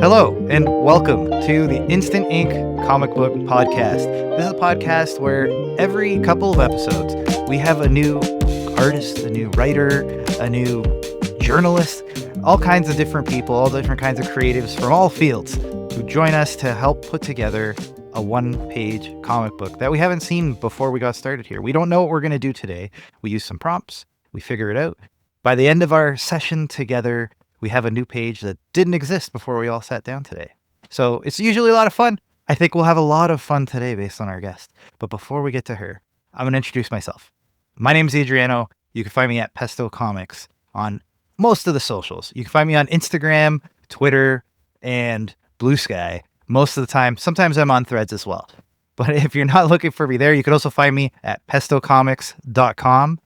Hello, and welcome to the Instant Ink Comic Book Podcast. This is a podcast where every couple of episodes, we have a new artist, a new writer, a new journalist, all kinds of different people, all different kinds of creatives from all fields who join us to help put together a one-page comic book that we haven't seen before we got started here. We don't know what we're going to do today. We use some prompts. We figure it out. By the end of our session together, we have a new page that didn't exist before we all sat down today. So it's usually a lot of fun. I think we'll have a lot of fun today based on our guest. But before we get to her, I'm going to introduce myself. My name is Adriano. You can find me at Pesto Comics on most of the socials. You can find me on Instagram, Twitter, and Blue Sky most of the time. Sometimes I'm on Threads as well. But if you're not looking for me there, you can also find me at pestocomics.com.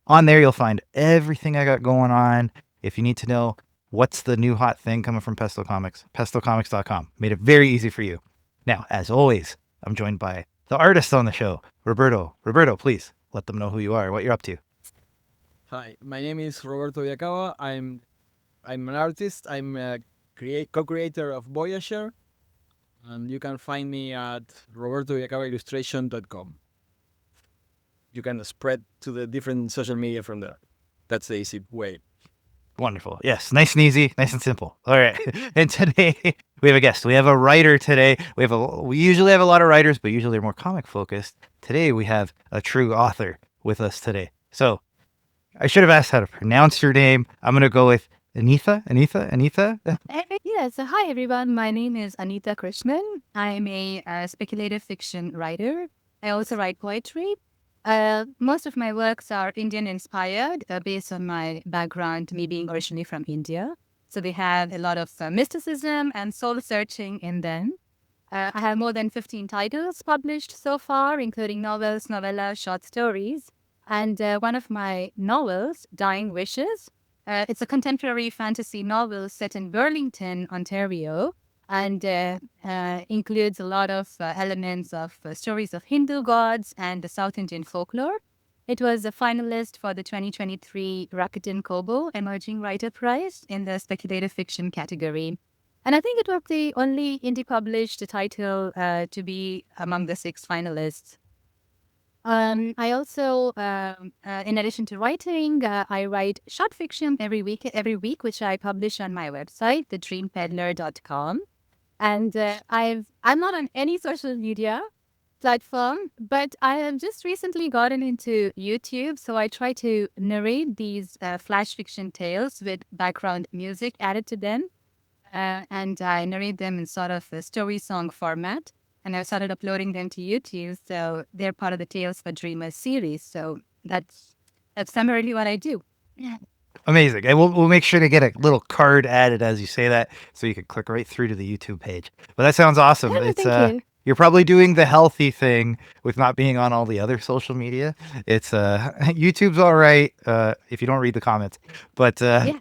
On there, you'll find everything I got going on. If you need to know what's the new hot thing coming from Pesto Comics, pestocomics.com. Made it very easy for you. Now, as always, I'm joined by the artist on the show, Roberto. Roberto, please let them know who you are, what you're up to. Hi, my name is Roberto Viacava. I'm an artist. I'm a co-creator of Voyager. And you can find me at robertoviacavaillustration.com. You can spread to the different social media from there. That's the easy way. Wonderful. Yes, nice and easy, nice and simple. All right. And today we have a guest. We have a writer today. We usually have a lot of writers, but usually they're more comic focused. Today we have a true author with us today. So I should have asked how to pronounce your name. I'm going to go with Anitha. Yes. Hi, everyone. My name is Anitha Krishnan. I'm a speculative fiction writer. I also write poetry. Most of my works are Indian inspired, based on my background, me being originally from India. So they have a lot of mysticism and soul searching in them. I have more than 15 titles published so far, including novels, novellas, short stories. And one of my novels, Dying Wishes, it's a contemporary fantasy novel set in Burlington, Ontario, and includes a lot of elements of stories of Hindu gods and the South Indian folklore. It was a finalist for the 2023 Rakuten Kobo Emerging Writer Prize in the speculative fiction category. And I think it was the only indie published title to be among the 6 finalists. I also, in addition to writing, I write short fiction every week, which I publish on my website, thedreampeddler.com. And I'm not on any social media platform, but I have just recently gotten into YouTube. So I try to narrate these flash fiction tales with background music added to them. And I narrate them in sort of a story song format. And I've started uploading them to YouTube. So they're part of the Tales for Dreamers series. So that's summarily what I do. Yeah. Amazing. And we'll make sure to get a little card added as you say that, so you can click right through to the YouTube page. But that sounds awesome. Oh, It's thank you. You're probably doing the healthy thing with not being on all the other social media. It's YouTube's all right if you don't read the comments. But Yeah.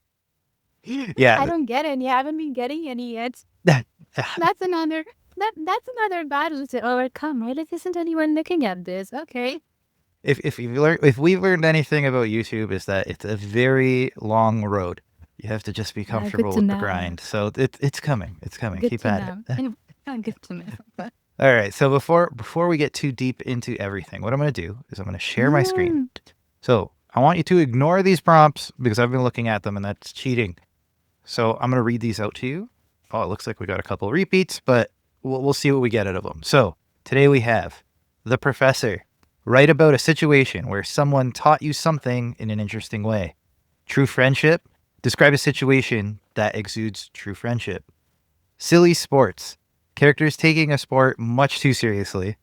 yeah. I don't get any. I haven't been getting any yet. That's another battle to overcome, right? Like, isn't anyone looking at this? Okay. If we've learned anything about YouTube, is that it's a very long road. You have to just be comfortable with the grind. So it's coming. It's coming. Good Keep to at know. Good to know. But All right. So before we get too deep into everything, what I'm going to do is I'm going to share my screen. So I want you to ignore these prompts because I've been looking at them and that's cheating. So I'm going to read these out to you. Oh, it looks like we got a couple of repeats, but we'll see what we get out of them. So today we have The Professor. Write about a situation where someone taught you something in an interesting way. True Friendship. Describe a situation that exudes true friendship. Silly Sports. Characters taking a sport much too seriously.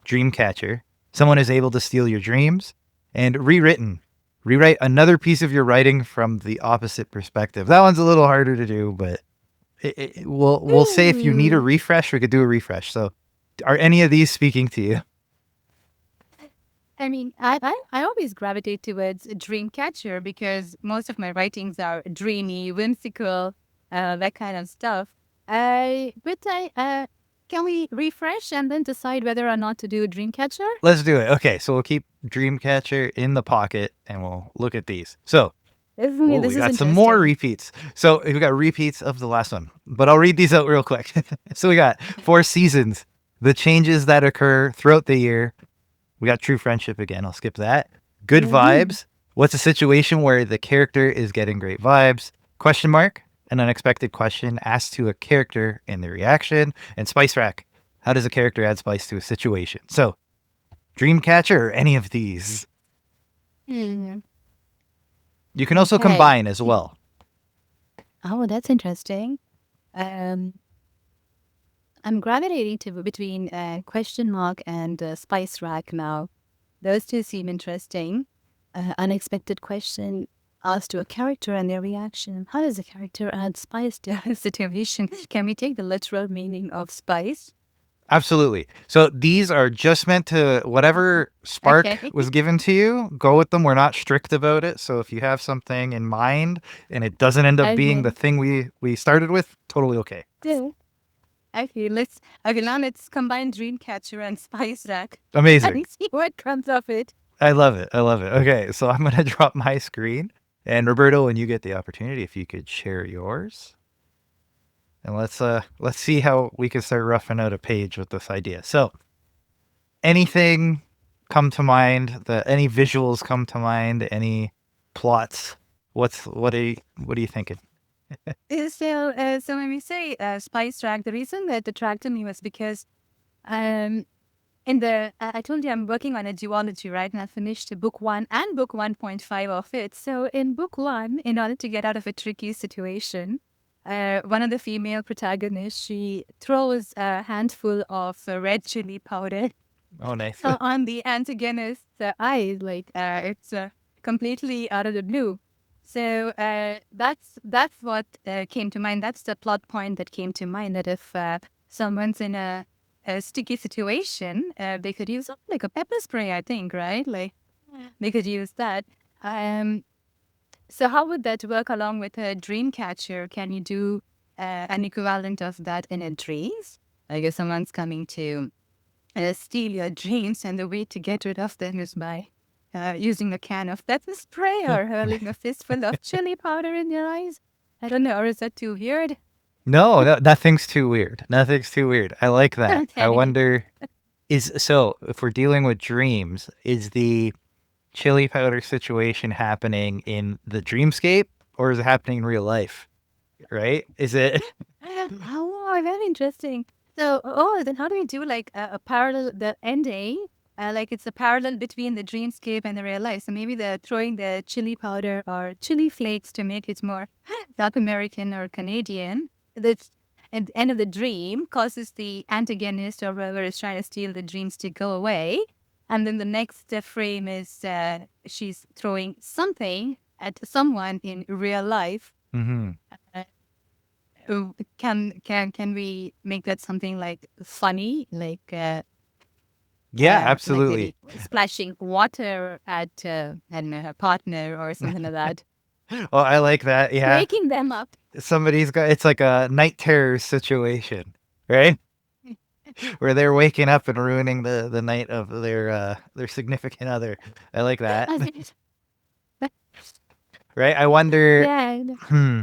Dreamcatcher. Someone is able to steal your dreams. And Rewritten. Rewrite another piece of your writing from the opposite perspective. That one's a little harder to do, but we'll say if you need a refresh, we could do a refresh. So are any of these speaking to you? I mean, I always gravitate towards Dreamcatcher because most of my writings are dreamy, whimsical, that kind of stuff. Can we refresh and then decide whether or not to do Dreamcatcher? Let's do it. Okay, so we'll keep Dreamcatcher in the pocket and we'll look at these. So Oh, This we is got some more interesting. repeats. So we got repeats of the last one, but I'll read these out real quick. So we got 4 seasons, the changes that occur throughout the year. We got true friendship again. I'll skip that. Good Mhm. vibes. What's a situation where the character is getting great vibes? Question mark. An unexpected question asked to a character in the reaction. And spice rack. How does a character add spice to a situation? So Dreamcatcher or any of these. Hmm. You can also Okay. combine as well. Oh, that's interesting. Um, I'm gravitating to between question mark and spice rack now. Those two seem interesting. Unexpected question asked to a character and their reaction. How does a character add spice to a situation? Can we take the literal meaning of spice? Absolutely. So these are just meant to whatever spark Okay. was given to you, go with them. We're not strict about it. So if you have something in mind and it doesn't end up being the Okay. thing we started with, totally okay. So, okay, now let's combine Dreamcatcher and Spice Rack Amazing. and see what comes of it. I love it. I love it. Okay, so I'm gonna drop my screen. And Roberto, when you get the opportunity, if you could share yours. And let's see how we can start roughing out a page with this idea. So anything come to mind? Any visuals come to mind? Any plots? What are you thinking? So when we say Spice Rack, the reason that attracted me was because um, I told you I'm working on a duology, right? And I finished book 1 and book 1.5 of it. So in book 1, in order to get out of a tricky situation, one of the female protagonists, she throws a handful of red chili powder Oh, nice. on the antagonist's eyes. Like it's completely out of the blue. So that's what came to mind. That's the plot point that came to mind. That if someone's in a sticky situation, they could use like a pepper spray. I think, right? Like they could use that. Um, so how would that work along with a dream catcher? Can you do an equivalent of that in a dreams? Like if someone's coming to steal your dreams, and the way to get rid of them is by using a can of pepper spray or hurling a fistful of chili powder in your eyes. I don't know, or is that too weird? No, nothing's too weird. Nothing's too weird. I like that. I Okay. wonder if we're dealing with dreams, is the chili powder situation happening in the dreamscape or is it happening in real life? Right? Is it Oh, very interesting. So, then how do we do like a parallel, the ending? Like it's a parallel between the dreamscape and the real life. So maybe they're throwing the chili powder or chili flakes to make it more South American or Canadian. That's at the end of the dream causes the antagonist or whoever is trying to steal the dreams to go away. And then the next frame is she's throwing something at someone in real life. Mhm. Uh, can we make that something like funny, Yeah, like absolutely. maybe splashing water at and her partner or something like that, Oh, I like that. Yeah. waking them up. Somebody's got it's like a night terror situation, right? Where they're waking up and ruining the night of their significant other. I like that. Right? I wonder Yeah. hmm.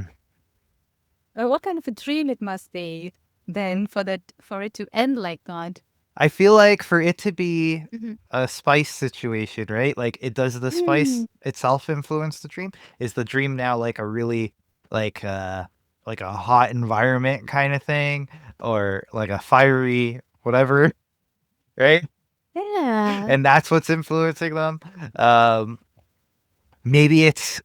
What kind of a dream it must be then for it to end like that? I feel like for it to be Mhm. a spice situation, right? Like it does the spice Mm. itself influence the dream? Is the dream now like a really like uh like a hot environment kind of thing or like a fiery whatever, right? Yeah. And that's what's influencing them. Um maybe it's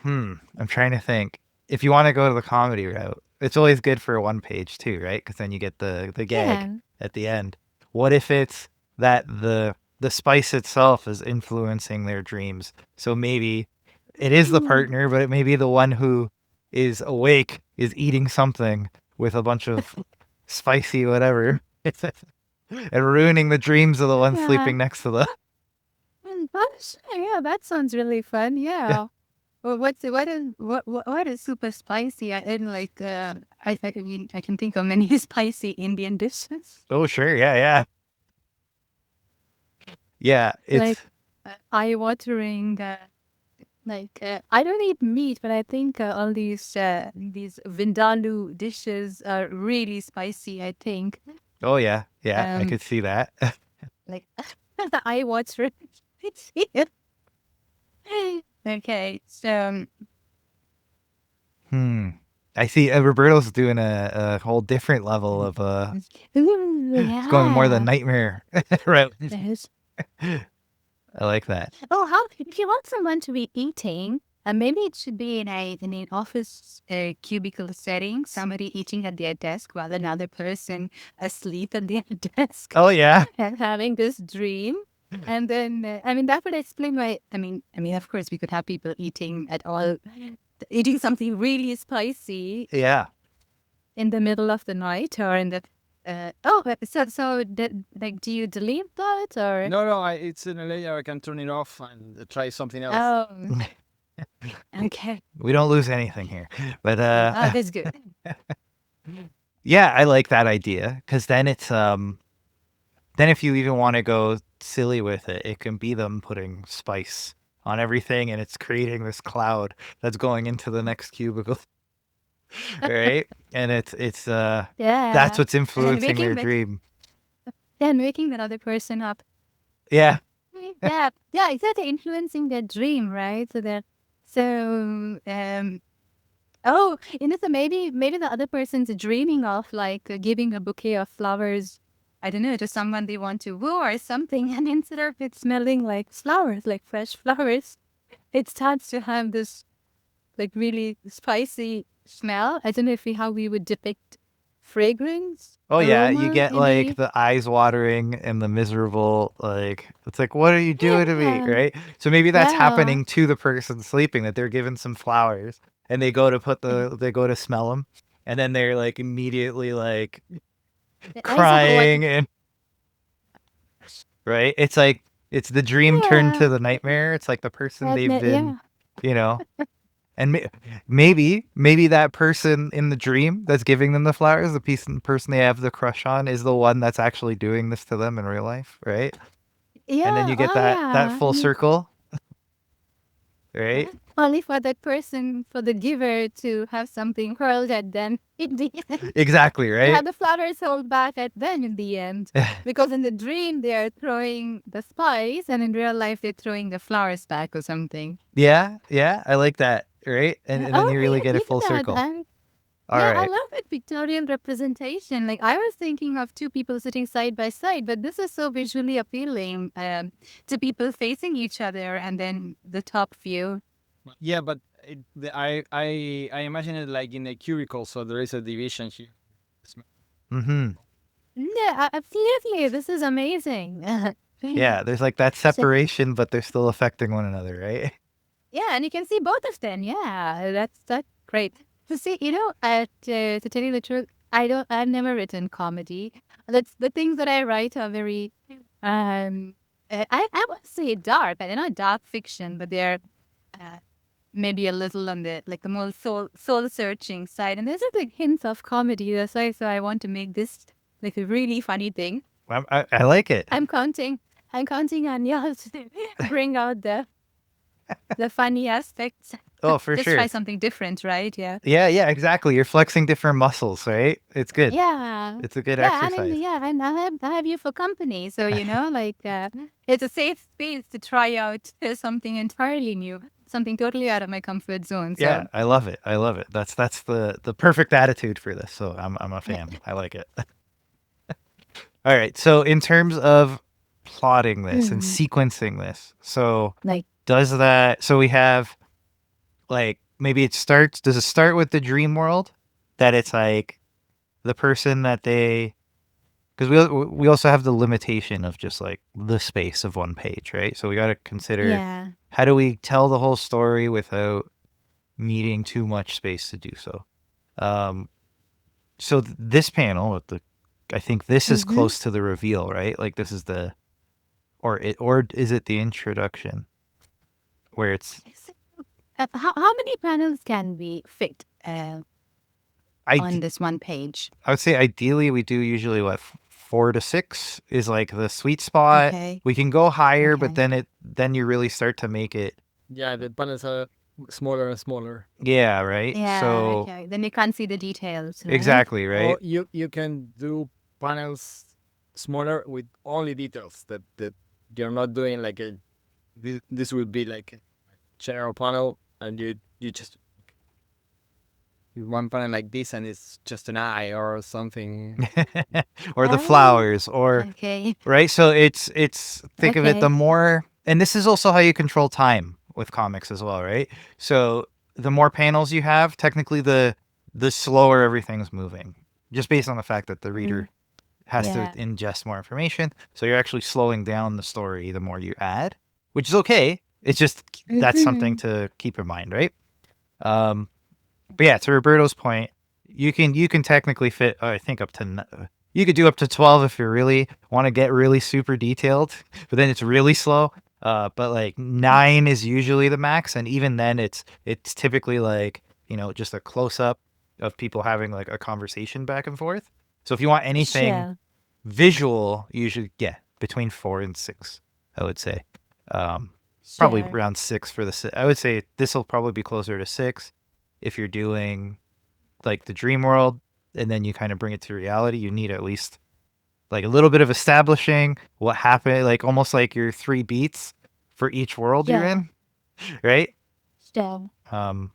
I'm trying to think. If you want to go to the comedy route, it's always good for a one page too, right? Because then you get the gag Yeah. at the end. What if it's that the spice itself is influencing their dreams? So maybe it is the Mm. partner, but it may be the one who is awake is eating something with a bunch of spicy whatever and ruining the dreams of the one Yeah. sleeping next to them. Yeah, that sounds really fun. Yeah. Well, what is super spicy? I mean I can think of many spicy Indian dishes Oh, sure. Yeah, yeah. Yeah, like it's eye-watering Like I don't eat meat, but I think all these vindaloo dishes are really spicy. I think Oh yeah, yeah, I um could see that. like I watch it. Okay, so Hmm. I see. Roberto's doing a whole different level of ooh, it's going more the yeah. nightmare, right? There's I like that. oh, how if you want someone to be eating, maybe it should be in an office cubicle setting, somebody eating at their desk while another person asleep at their desk Oh yeah, and having this dream. And then, I mean, that would explain why. Of course, we could have people eating at all, eating something really spicy yeah. in the middle of the night or in the. Like, do you delete that or? No, no, it's in a layer. I can turn it off and try something else. Oh, okay. We don't lose anything here, but That's good. yeah, I like that idea because then it's then if you even want to go silly with it, it can be them putting spice on everything, and it's creating this cloud that's going into the next cubicle, right? And it's that's Yeah. what's And influencing their dream. waking that other person up. Yeah, Yeah. Yeah, exactly. Influencing their dream, right? Oh, so maybe the other person's dreaming of like giving a bouquet of flowers, I don't know, to someone they want to woo or something. And instead of it smelling like flowers, like fresh flowers, it starts to have this like really spicy smell. I don't know how we would depict fragrance, oh yeah, you aroma get in like a the eyes watering and the miserable, like it's like, what are you doing to me, yeah, right? So maybe that's yeah. happening to the person sleeping, that they're given some flowers and they go to they go to smell them, and then they're like immediately like Exactly what crying and right. It's like it's the dream turned to yeah. the nightmare. It's like the person they've been, Yeah. you know. And maybe that person in the dream that's giving them the flowers, person they have the crush on, is the one that's actually doing this to them in real life, right? And then Yeah. you get Oh that yeah. full circle, right? Only for that person, for the giver to have something hurled at them in the end. Exactly, To right? have the flowers hurled back at them in the end. Because in the dream they are throwing the spice and in real life they're throwing the flowers back or something. Yeah, yeah, I like that, right? And then Oh you really yeah, get a look full at circle. that. All Yeah, I right. love it. Victorian representation. Like I was thinking of two people sitting side by side, but this is so visually appealing to people facing each other and then the top view. Yeah, but I imagine it like in a cubicle, so there is a division here. Mm-hmm. Yeah, absolutely. This is amazing. Yeah, there's like that So, separation, but they're still affecting one another, right? yeah, and you can see both of them. Yeah, that's great. To see, to tell you the truth, I've never written comedy. That's the things that I write are very, I would say dark. They're not dark fiction, but they're uh, maybe a little on the more soul searching side. And there's just like hints of comedy. That's why, so I want to make this like a really funny thing. I like it. I'm counting. I'm counting on y'all to bring out the funny aspects. Oh, for Just try sure. something different, right? Yeah. Yeah, yeah, exactly. You're flexing different muscles, right? It's good. Yeah. It's a good Yeah, and exercise. and I have you for company. So, it's a safe space to try out something entirely new, something totally out of my comfort zone. So, Yeah, I love it. I love it. That's the perfect attitude for this. So I'm a fan. I like it. All right. So in terms of plotting this and Mhm. sequencing this, so like, does that so we have like maybe does it start with the dream world, that it's like the person that they, because we also have the limitation of just like the space of one page, right? So we got to consider, yeah. how do we tell the whole story without needing too much space to do so. Um, so this panel with I think this is Mm-hmm. close to the reveal, right? Like this is or is it the introduction where it's How many panels can we fit I on this one page? I would say ideally we do usually what 4 to 6 is like the sweet spot. Okay. We can go higher, but Okay. then you really start to make it Yeah, the panels are smaller and smaller. Yeah, right. Yeah, So okay. Then you can't see the details, right? exactly, right. Or you can do panels smaller with only details that you're not doing like a this would be like a general panel, and you just do one panel like this, and it's just an eye or something. Or the Oh, flowers, or okay. right. So it's think of it, the Okay. more, and this is also how you control time with comics as well, right? So the more panels you have, technically the slower everything's moving, just based on the fact that the reader Mm, has to yeah. ingest more information. So you're actually slowing down the story the more you add, which is okay. It's just that's something Mhm. to keep in mind, right? Um, but yeah, to Roberto's point, you can technically fit, I think, you could do up to 12 if you really want to get really super detailed, but then it's really slow. But like 9 is usually the max, and even then it's typically like, just a close up of people having like a conversation back and forth. So if you want anything Sure. visual, you should get between 4 and 6, I would say. Um, Probably Sure. around 6 for I would say this will probably be closer to 6 if you're doing like the dream world, and then you kind of bring it to reality. You need at least like a little bit of establishing what happened, like almost like your 3 beats for each world you're Yeah. in, right? Sure. Um,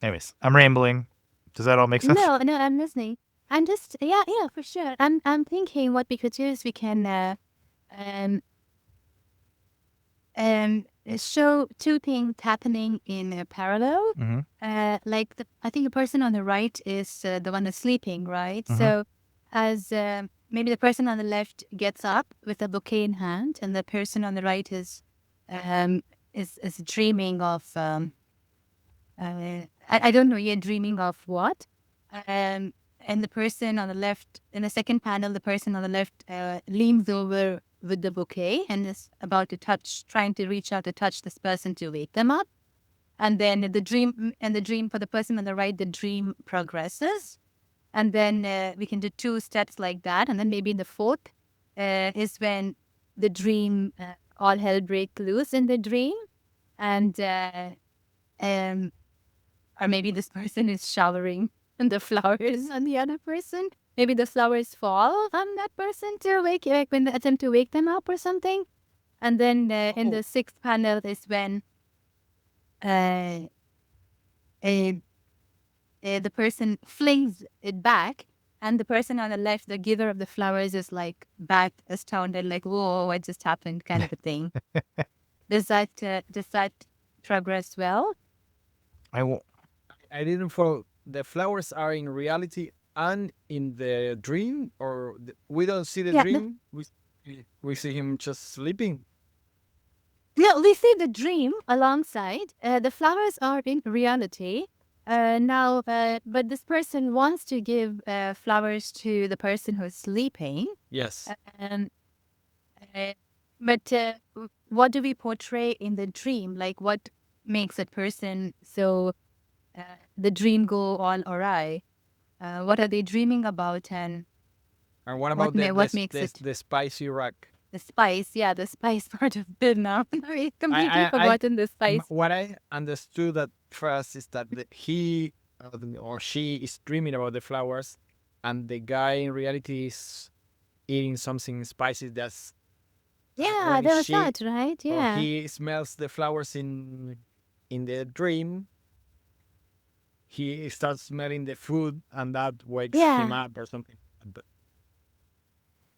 Anyways, I'm rambling. Does that all make sense? No, no, I'm listening. I'm just, yeah, yeah, for sure. I'm thinking what we could do is we can um show two things happening in parallel. Mm-hmm. Like I think the person on the right is the one that's sleeping, right? Mm-hmm. So as maybe the person on the left gets up with a bouquet in hand, and the person on the right um is dreaming of I don't know yet, dreaming of what. Um, and the person on the left, in the second panel, the person on the left leans over with the bouquet and is about to trying to reach out to touch this person to wake them up. And then the dream for the person on the right, the dream progresses. And then we can do 2 steps like that. And then maybe the fourth is when the dream, all hell break loose in the dream. And um, or maybe this person is showering and the flowers on the other person. Maybe the flowers fall on that person to like when they attempt to wake them up or something. And then in Oh, the sixth panel is when uh, uh, the person flings it back, and the person on the left, the giver of the flowers, is like back astounded, like "Whoa, what just happened?" kind of a thing. Does that progress well? I won't. I didn't follow. The flowers are in reality and in the dream, or we don't see the Yeah. dream. We see him just sleeping. Yeah, we see the dream alongside. The flowers are in reality. Now, but this person wants to give flowers to the person who's sleeping. Yes. Um, uh, but what do we portray in the dream? Like, what makes a person so uh, the dream go all awry? What are they dreaming about, and And what about what makes it the spicy rock? the spice? Yeah, the spice part of it now. I completely I forgotten the spice. what I understood at first is that he or she is dreaming about the flowers, and the guy in reality is eating something spicy. That's Yeah, when there was she that, right? or Yeah. he smells the flowers in the dream. He starts smelling the food, and that wakes him Yeah. up or something. But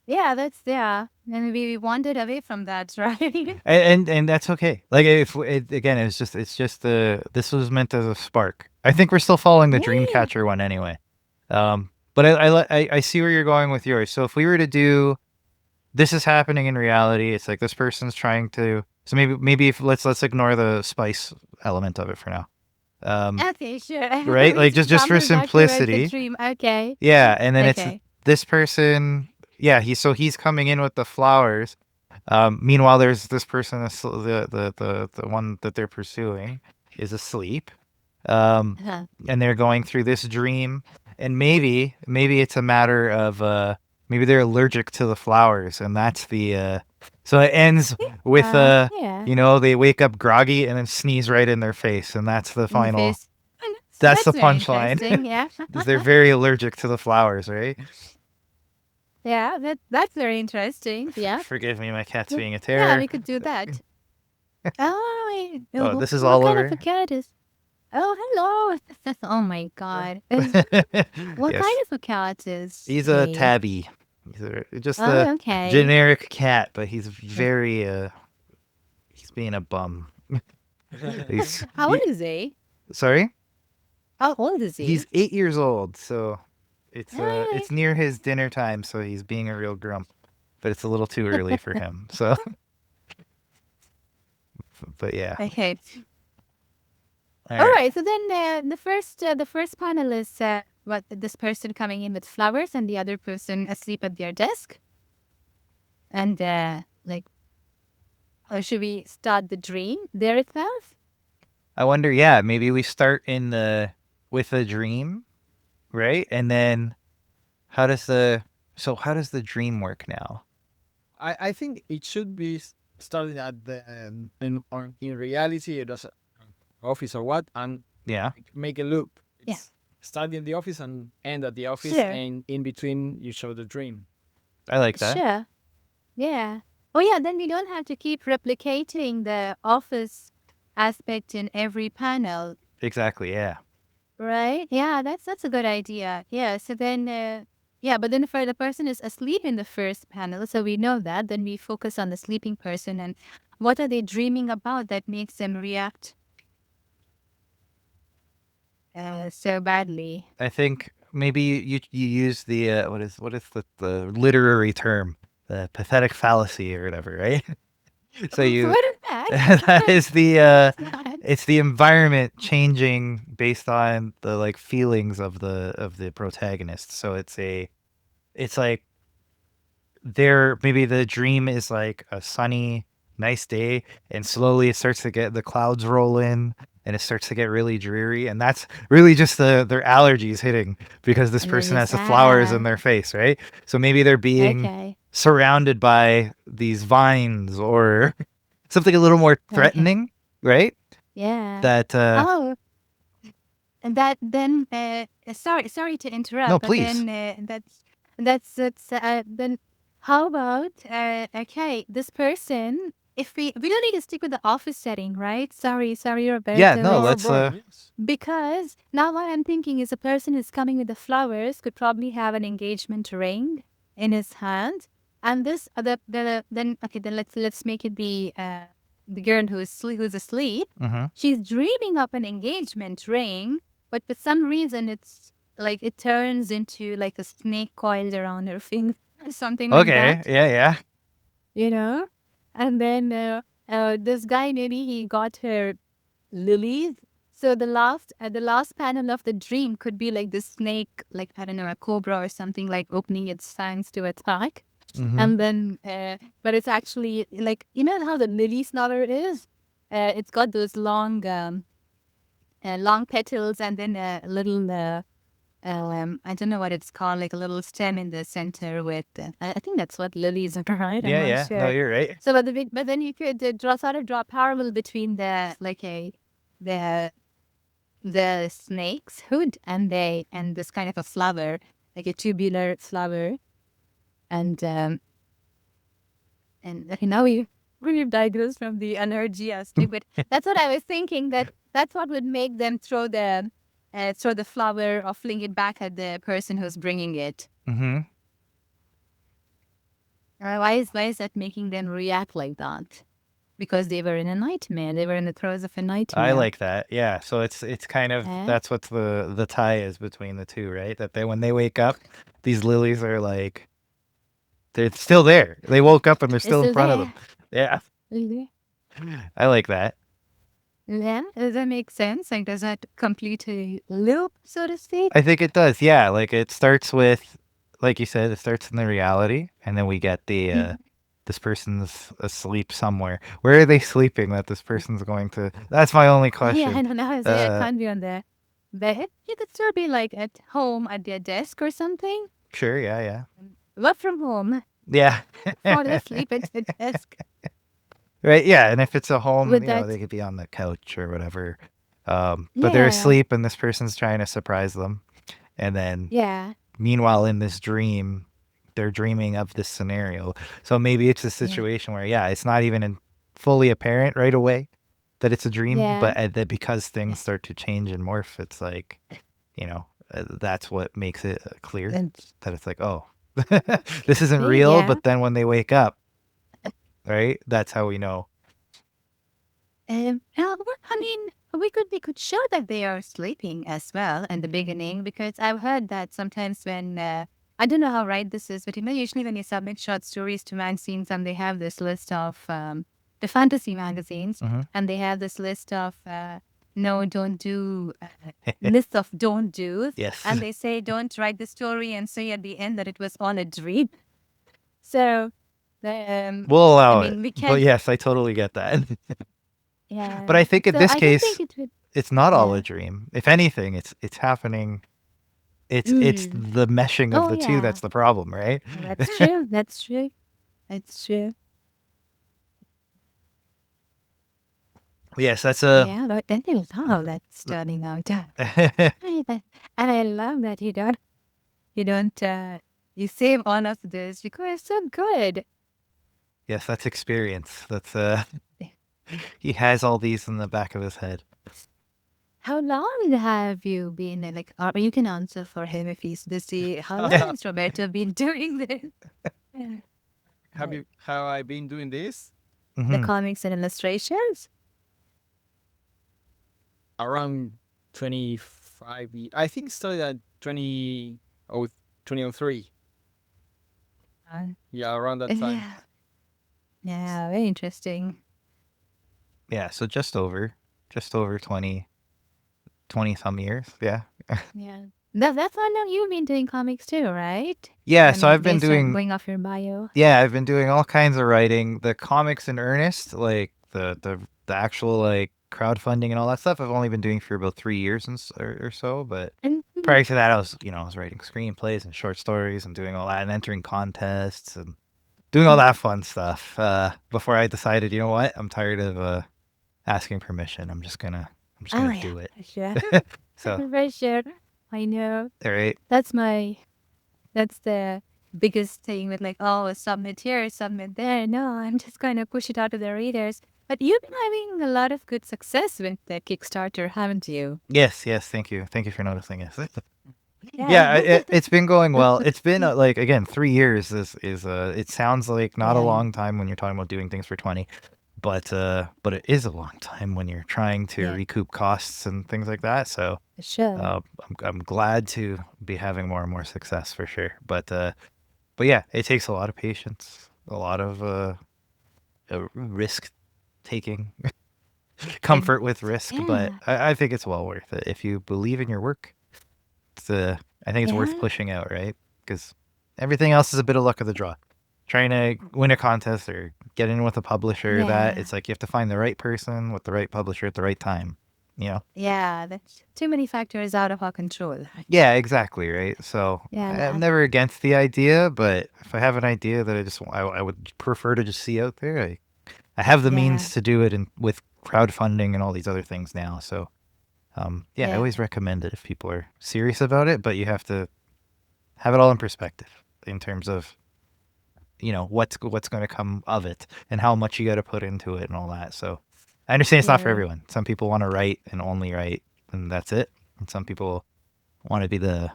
Yeah, yeah. And we wandered away from that, right? And that's okay. Like if again, it's just this was meant as a spark. I think we're still following the Yeah. Dreamcatcher one anyway. But I see where you're going with yours. So if we were to do, this is happening in reality. It's like this person's trying to. So maybe if let's ignore the spice element of it for now. Okay, sure. Right? We Like just just for stumbled back towards the simplicity. dream. Okay. Yeah, and then it's Okay. this person. Yeah, he's coming in with the flowers. Meanwhile, there's this person, the one that they're pursuing, is asleep. Um, Uh-huh. and they're going through this dream, and maybe it's a matter of maybe they're allergic to the flowers, and that's So it ends with Yeah. they wake up groggy and then sneeze right in their face, and that's the In the final. face. And That's the that's very punchline. interesting. Yeah. Because they're very allergic to the flowers, right? Yeah, that's very interesting. Yeah. Forgive me, my cat's Yeah, being a yeah, terror. we could do that. Oh, wait. Oh, this is What all kind of over. a cat is? Oh, hello. Oh my God. What Yes, kind of a cat is he's a he? tabby. Just a Oh, okay. generic cat, but he's very he's being a bum. He's How old is he? sorry. How old is he? He's 8 years old, so it's Oh, it's near his dinner time, so he's being a real grump. But it's a little too early for him. So, but yeah. okay. All All right. right. So then the first panel is what this person coming in with flowers and the other person asleep at their desk. And like, should we start the dream there itself? I wonder. Yeah, maybe we start with a dream, right? And then how does the dream work now? I think it should be starting at the in reality it does office or what, and Yeah, make a loop. Yeah. It's start in the office and end at the office, Sure. and in between you show the dream. I like that. Sure. Yeah. Oh, yeah. Then we don't have to keep replicating the office aspect in every panel, Exactly. Yeah. right? Yeah, that's a good idea. Yeah. So then, yeah. But then if the person is asleep in the first panel, so we know that, then we focus on the sleeping person and what are they dreaming about that makes them react so badly. I think maybe you use the what is the literary term, the pathetic fallacy or whatever, right? So you What is that? that is the God. it's the environment changing based on the like feelings of the protagonist. So it's like maybe the dream is like a sunny nice day, and slowly it starts to get the clouds roll in, and it starts to get really dreary, and that's really just their allergies hitting because this And then person you has the flowers in sad. their face, right? So maybe they're being Okay. surrounded by these vines or something a little more Okay. threatening, right? Yeah. That Oh, and that then sorry to interrupt, no, but please. then that's then how about okay, this person, if we don't need to stick with the office setting, right? Sorry, Roberto. Yeah, no, it's- let's Yes. because now what I'm thinking is a person who's coming with the flowers could probably have an engagement ring in his hand, and this then okay, then let's make it the girl who's asleep. Mhm. She's dreaming up an engagement ring, but for some reason it's like it turns into like a snake coiled around her finger or something like Okay, that, yeah. you know? And then this guy, maybe he got her lilies. So the last panel of the dream could be like this snake, like, I don't know, a cobra or something, like opening its fangs to attack. Mhm. And then, but it's actually like, you know how the lily snutter is? It's got those long petals and then a little, I don't know what it's called, like a little stem in the center with, I think that's what lilies are, right? I'm not Yeah. No, sure. you're right. So, but then you could draw parallel between the snake's hood and this kind of a flower, like a tubular flower, and okay, now we've digressed from the energy aspect, but that's what I was thinking. That's what would make them throw the flower or fling it back at the person who's bringing it. Mhm. Why is that making them react like that? Because they were in a nightmare. They were in the throes of a nightmare. I like that. Yeah. So it's kind of Eh? that's what the tie is between the two, right? That when they wake up, these lilies are like they're still there. They woke up and they're still in still front of them. there. Yeah. I like that. Yeah, does that make sense? Like, does that complete a loop, so to speak? I think it does. Yeah, like it starts with like you said, it starts in the reality, and then we get the this person's asleep somewhere. Where are they sleeping that this person's going to? That's my only Yeah, question. I don't know. It can't be on the bed. You could still be like at home at their desk or something. Sure, yeah. Work from home. Yeah. fall asleep at the desk Right. Yeah. And if it's a home, with you know, that. they could be on the couch or whatever. But they're Yeah, asleep and this person's trying to surprise them. And then yeah, meanwhile, in this dream, they're dreaming of this scenario. So maybe it's a yeah, situation where, yeah, it's not even fully apparent right away that it's a dream, yeah, but that because yeah. things start to change and morph, it's like, you know, that's what makes it clear And that it's like, oh, this isn't see, real. yeah. But then when they wake up, right, that's how we know. Well, I mean, we could show that they are sleeping as well in the beginning because I've heard that sometimes when I don't know how right this is, but usually when you submit short stories to magazines and they have this list of the fantasy magazines Hmm. and they have this list of no, don't do list of don't do's, Yes. and they say don't write the story and say at the end that it was all a dream. So, We'll I allow it. mean, we But can't. yes, I totally get that. But Yeah. I think in So this I don't case, think it would. it's not all a Yeah. dream. If anything, it's happening. It's Mm. the meshing of Oh the two yeah. that's the problem, right? That's true. That's true. That's true. Yes, that's a Yeah, but then there's how that's turning out. And I love that you don't you save all of this because it's so good. yes, that's experience. That's he has all these in the back of his head. How long have you been like? Or you can answer for him if he's busy. How long has Roberto been doing this? Yeah. Have I been doing this? The Hmm. comics and illustrations. Around 25 years. I think started at 2003. Uh, Yeah, around that time. yeah. Yeah. Very interesting. Yeah, so just over 20 some years. Yeah. Yeah. That's how long you've been doing comics too, right? Yeah, I so mean, I've been based on doing going off your bio. yeah, I've been doing all kinds of writing. The comics in earnest, like the actual like crowdfunding and all that stuff, I've only been doing for about 3 years or so. But And prior to that, I was writing screenplays and short stories and doing all that and entering contests and doing all that fun stuff. Before I decided, you know what, I'm tired of asking permission. I'm just oh gonna yeah, do it. for sure. So, For sure. I know. all right. That's my that's the biggest thing with like, oh, submit here, submit there. No, I'm just gonna push it out to the readers. But you've been having a lot of good success with the Kickstarter, haven't you? Yes, yes. Thank you for noticing. Yes. Yeah. Yeah, it's been going well. It's been like again 3 years is it sounds like not a Yeah. long time when you're talking about doing things for 20, but it is a long time when you're trying to Yeah. recoup costs and things like that. So For sure. I'm glad to be having more and more success for sure. But yeah, it takes a lot of patience, a lot of risk taking, And comfort with risk. But yeah. I think it's well worth it if you believe in your work. It's I think it's worth Yeah. pushing out, right? Because everything else is a bit of luck of the draw. Trying to win a contest or get in with a publisher, that Yeah. it's like you have to find the right person with the right publisher at the right time. You know? Yeah. That's too many factors out of our control. Yeah, exactly, right? So I'm Yeah. never against the idea, but if I have an idea that I would prefer to just see out there, I have the Yeah. means to do it with crowdfunding and all these other things now. So yeah, I Yeah. always recommend it if people are serious about it, but you have to have it all in perspective in terms of what's going to come of it and how much you got to put into it and all that. So I understand it's not for Yeah. everyone. Some people want to write and only write and that's it, and some people want to be the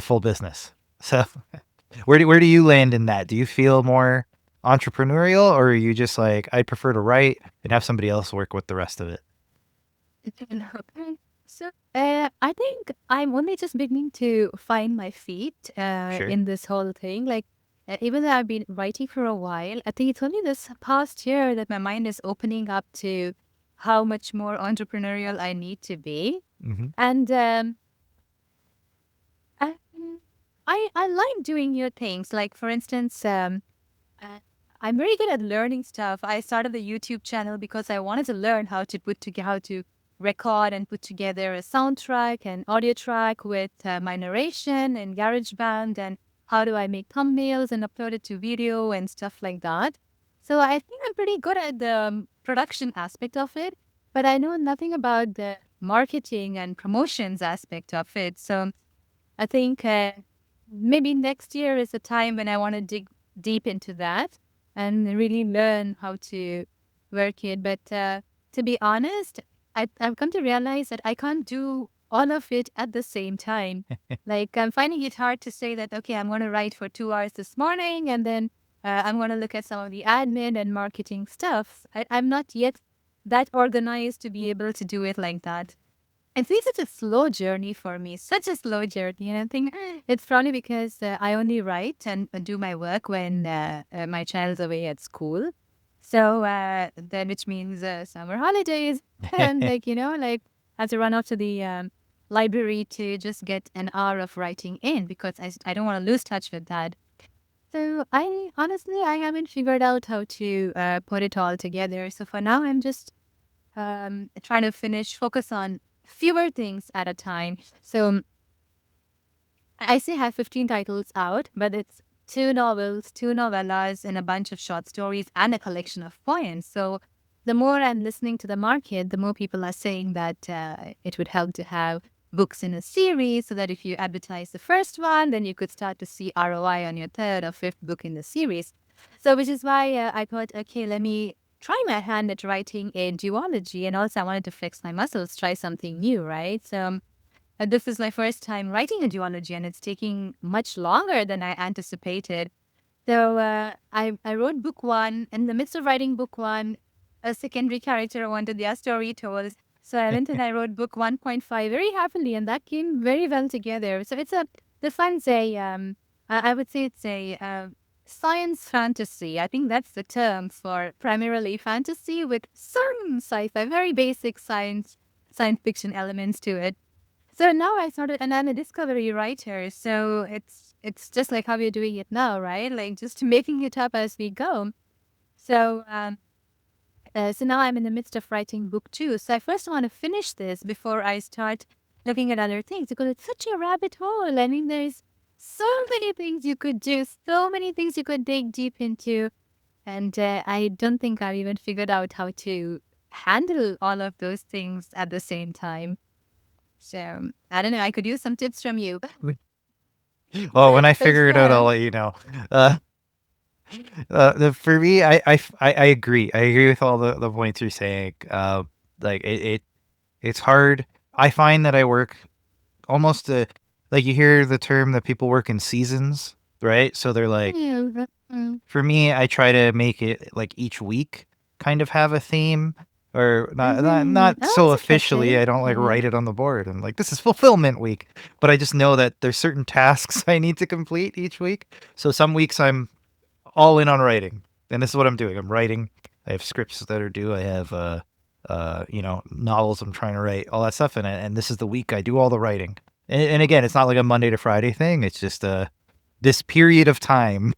full business. So where do you land in that? Do you feel more entrepreneurial, or are you just like, I'd prefer to write and have somebody else work with the rest of it? So, I think I'm only just beginning to find my feet Sure. in this whole thing. Like, even though I've been writing for a while, I think it's only this past year that my mind is opening up to how much more entrepreneurial I need to be. Hmm. And I, I like doing new things. Like, for instance, uh, I'm very good at learning stuff. I started the YouTube channel because I wanted to learn how to put together, how to record and put together a soundtrack and audio track with my narration and GarageBand, and how do I make thumbnails and upload it to video and stuff like that. So I think I'm pretty good at the production aspect of it, but I know nothing about the marketing and promotions aspect of it. So I think maybe next year is the time when I want to dig deep into that and really learn how to work it. But to be honest, I've come to realize that I can't do all of it at the same time. Like, I'm finding it hard to say that, okay, I'm going to write for 2 hours this morning and then I'm going to look at some of the admin and marketing stuff. I'm not yet that organized to be able to do it like that. It's been such a slow journey for me, such a slow journey. And I think it's probably because I only write and do my work when my child's away at school. So then, which means summer holidays. And like, like I have to run off to the library to just get an hour of writing in because I don't want to lose touch with that. So I honestly, I haven't figured out how to put it all together. So for now, I'm just trying to focus on fewer things at a time. So I still have 15 titles out, but it's 2 novels, 2 novellas, and a bunch of short stories and a collection of poems. So the more I'm listening to the market, the more people are saying that it would help to have books in a series so that if you advertise the first one, then you could start to see ROI on your third or fifth book in the series. So which is why I thought, okay, let me try my hand at writing a duology. And also I wanted to flex my muscles, try something new, right? So this is my first time writing a duology and it's taking much longer than I anticipated. So I wrote book one. In the midst of writing book one, a secondary character wanted their story told. So I went and I wrote book 1.5 very happily, and that came very well together. So this one's I would say it's a science fantasy. I think that's the term for primarily fantasy with some sci-fi, very basic science fiction elements to it. So now I started, and I'm a discovery writer. So it's just like how we're doing it now, right? Like just making it up as we go. So so now I'm in the midst of writing book 2. So I first want to finish this before I start looking at other things because it's such a rabbit hole. I mean, there's so many things you could do, so many things you could dig deep into. And I don't think I've even figured out how to handle all of those things at the same time. So I don't know. I could use some tips from you. Well, when I figure it out, yeah. I'll let you know. For me, I agree. I agree with all the points you're saying. Like it's hard. I find that I work almost like you hear the term that people work in seasons, right? So they're like, for me, I try to make it like each week kind of have a theme, or not Oh, so that's officially. effective. I don't like Yeah. write it on the board and like this is fulfillment week, but I just know that there's certain tasks I need to complete each week. So some weeks I'm all in on writing, and this is what I'm doing. I'm writing. I have scripts that are due. I have novels I'm trying to write, all that stuff, and this is the week I do all the writing. And again, it's not like a Monday to Friday thing. It's just this period of time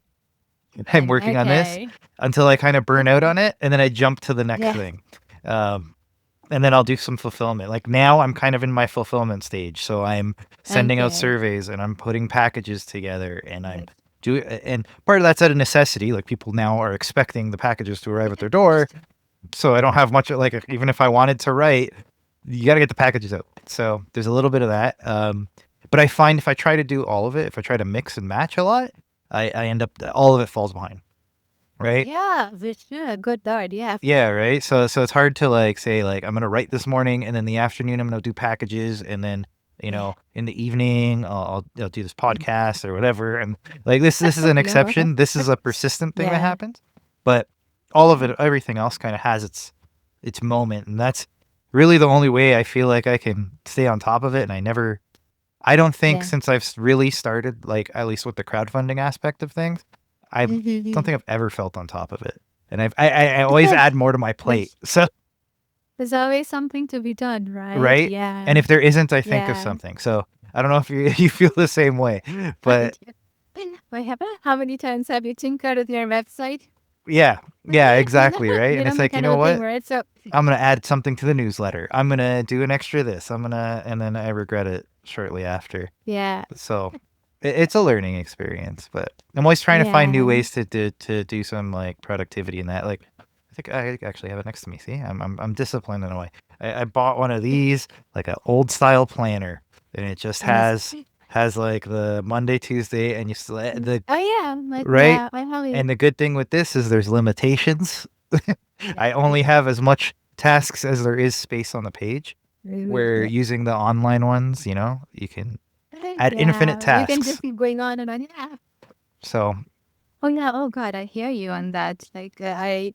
I'm working on this Okay. until I kind of burn out on it, and then I jump to the next Yeah. thing. And then I'll do some fulfillment. Like now I'm kind of in my fulfillment stage. So I'm sending out Okay. surveys and I'm putting packages together and I'm Yes. and part of that's out of necessity. Like people now are expecting the packages to arrive at their door. So I don't have much, like, even if I wanted to write, you got to get the packages out. So there's a little bit of that. But I find if I try to do all of it, if I try to mix and match a lot, I end up, all of it falls behind. Right. Yeah, which good lord, yeah. Yeah, right. So it's hard to like say like I'm gonna write this morning and then the afternoon I'm gonna do packages and then Yeah. in the evening I'll do this podcast or whatever, and like this is an No. exception. This is a persistent thing that Yeah. happens, but all of it, everything else kind of has its moment, and that's really the only way I feel like I can stay on top of it. And I don't think Yeah. since I've really started, like at least with the crowdfunding aspect of things, I don't think I've ever felt on top of it. And I always Because add more to my plate. So, there's always something to be done, right? right? And Yeah. if there isn't, I think of Yeah. something. So I don't know if you feel the same way, but How many times have you tinkered with your website? yeah, exactly, right? And it's The like, you kind of know a thing what? where it's so I'm gonna add something to the newsletter. I'm gonna do an extra this. And then I regret it shortly after. yeah. So it's a learning experience, but I'm always trying to find new Yeah. ways to do some like productivity in that. Like, I think I actually have it next to me. See, I'm disciplined in a way. I bought one of these, like an old style planner, and it just Yes. has like the Monday, Tuesday, and you select the Oh yeah, like right. yeah, I have it. And the good thing with this is there's limitations. I only Yeah. have as much tasks as there is space on the page. Where Yeah. using the online ones, you can add infinite Yeah, you can just tasks. keep going on and on. Yeah. So Oh yeah. Oh God, I hear you on that. Like I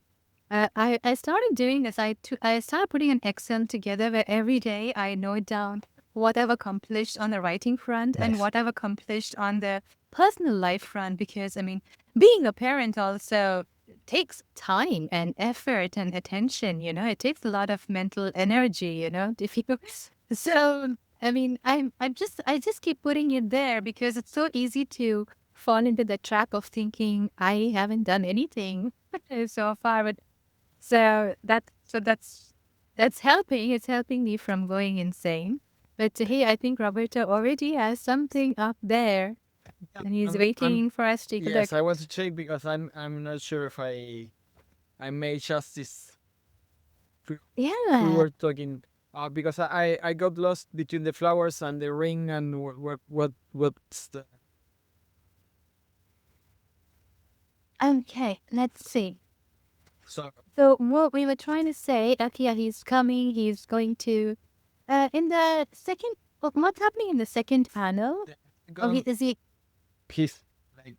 started doing this. I started putting an Excel together where every day I note down what I've accomplished on the writing front and nice. what I've accomplished on the personal life front. Because I mean, being a parent also takes time and effort and attention. It takes a lot of mental energy. If you so. I mean, I just keep putting it there because it's so easy to fall into the trap of thinking I haven't done anything so far. But that's helping. It's helping me from going insane. But hey, I think Roberto already has something up there, Yeah, and he's I'm waiting for us to take a yes, look. I want to check because I'm not sure if I made justice. We Yeah. were talking because I got lost between the flowers and the ring and what's the Okay. Let's see. so So what we were trying to say, yeah, he's coming. He's going to. In the second. What's happening in the second panel? the Oh, second is he? piece like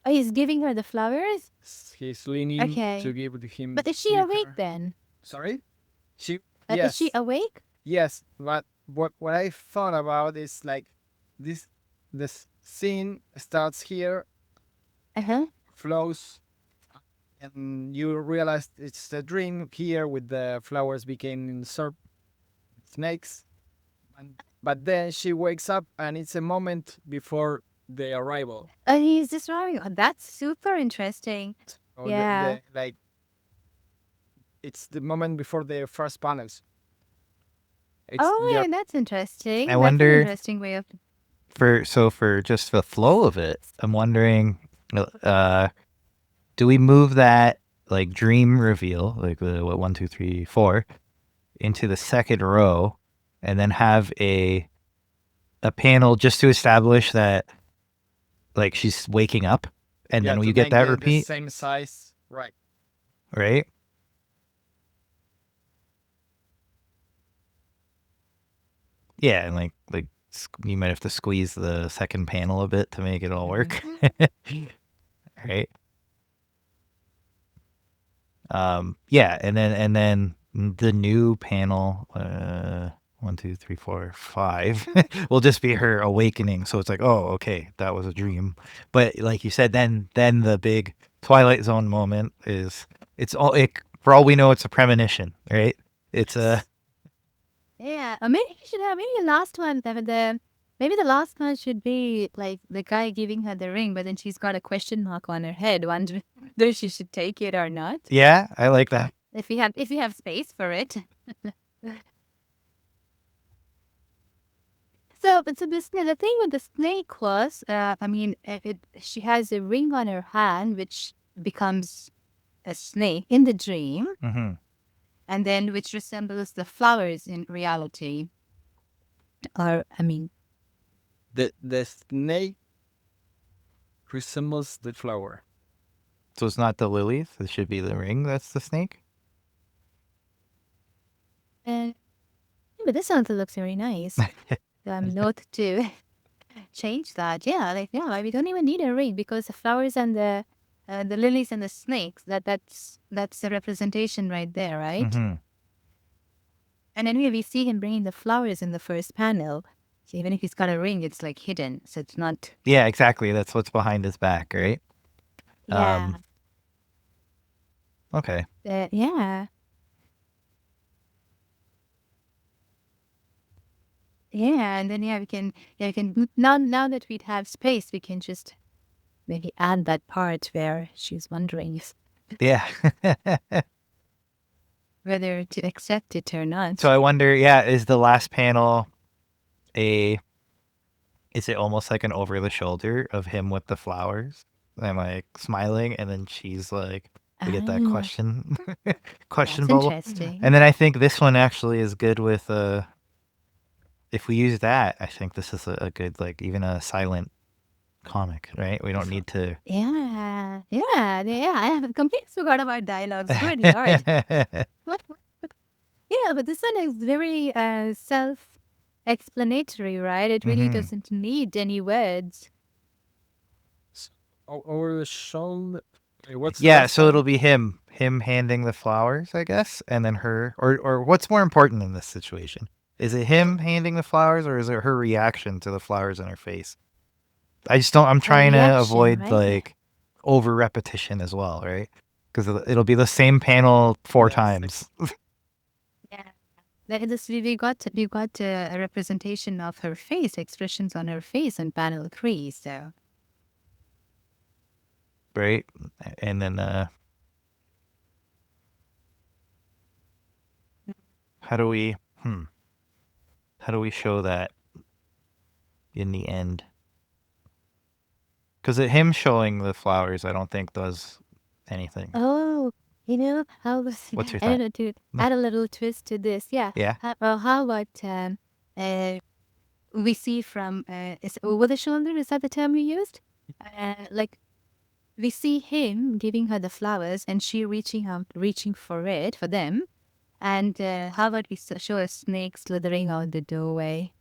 Oh, he's giving her the flowers. he's leaning to Okay. give to him But is she give awake her. then? Sorry, she Is she yes awake? yes, but what I thought about is like this scene starts here, Uh huh. flows, and you realize it's a dream here with the flowers becoming snakes. But then she wakes up and it's a moment before the arrival. He's just driving. Oh, that's super interesting. Or Yeah. the like it's the moment before the first panels. It's Oh, there. yeah, that's I interesting. That's an wonder interesting way of. for just the flow of it, I'm wondering, uh, do we move that like dream reveal, like the what 1, 2, 3, 4, into the second row, and then have a panel just to establish that like she's waking up, and Yeah, then to you get make that the repeat, same size. Right. right? Yeah, and like you might have to squeeze the second panel a bit to make it all work. Right? Yeah, and then the new panel, 1, 2, 3, 4, 5, will just be her awakening. So it's like, oh, okay, that was a dream. But like you said, then the big Twilight Zone moment is for all we know, it's a premonition, right? It's a Yeah. Maybe you should have maybe the last one. Maybe the last one should be like the guy giving her the ring, but then she's got a question mark on her head, wondering whether she should take it or not. yeah, I like that. If you have space for it. So basically, the thing with the snake was, I mean, she has a ring on her hand, which becomes a snake in the dream, Hmm. and then which resembles the flowers in reality. Or, I mean, The snake resembles the flower. So it's not the lilies. It should be the ring. That's the snake. uh, but this one looks very nice. Note to change that. Yeah, like yeah, we don't even need a ring because the flowers and the lilies and the snakes that's the representation right there, right? Hmm. And anyway, we see him bringing the flowers in the first panel. So even if he's got a ring, it's like hidden. So it's not. Yeah, exactly. That's what's behind his back, right? Yeah. Okay. Yeah. Yeah. And then we can now that we have space, we can just maybe add that part where she's wondering Yeah. whether to accept it or not. So I wonder, yeah, is the last panel a is it almost like an over the shoulder of him with the flowers and like smiling, and then she's like, we get that Ah, question that's bubble. interesting. And then I think this one actually is good with if we use that, I think this is a good, like, even a silent comic, right? We don't need to. Yeah, yeah, yeah. I have completely forgot about dialogues. Good lord. Yeah, but this one is very self-explanatory, right? It really Hmm. doesn't need any words. Over the shoulder. What's the Yeah, last so one? it'll be him handing the flowers, I guess, and then her, or what's more important in this situation? Is it him handing the flowers, or is it her reaction to the flowers in her face? I just don't. I'm A trying to reaction, avoid right? like over repetition as well, right? Because it'll be the same panel four Yes. times. Yeah. We got a representation of her face, expressions on her face in panel 3. So Right? And then how do we how do we show that in the end? Because him showing the flowers, I don't think does anything. oh, how was What's your I don't thought? know to add a little twist to this. Yeah. Yeah. How about uh, we see from is over the shoulder? Is that the term you used? Like we see him giving her the flowers and she reaching out, reaching for it for them. And how about we show a snake slithering out the doorway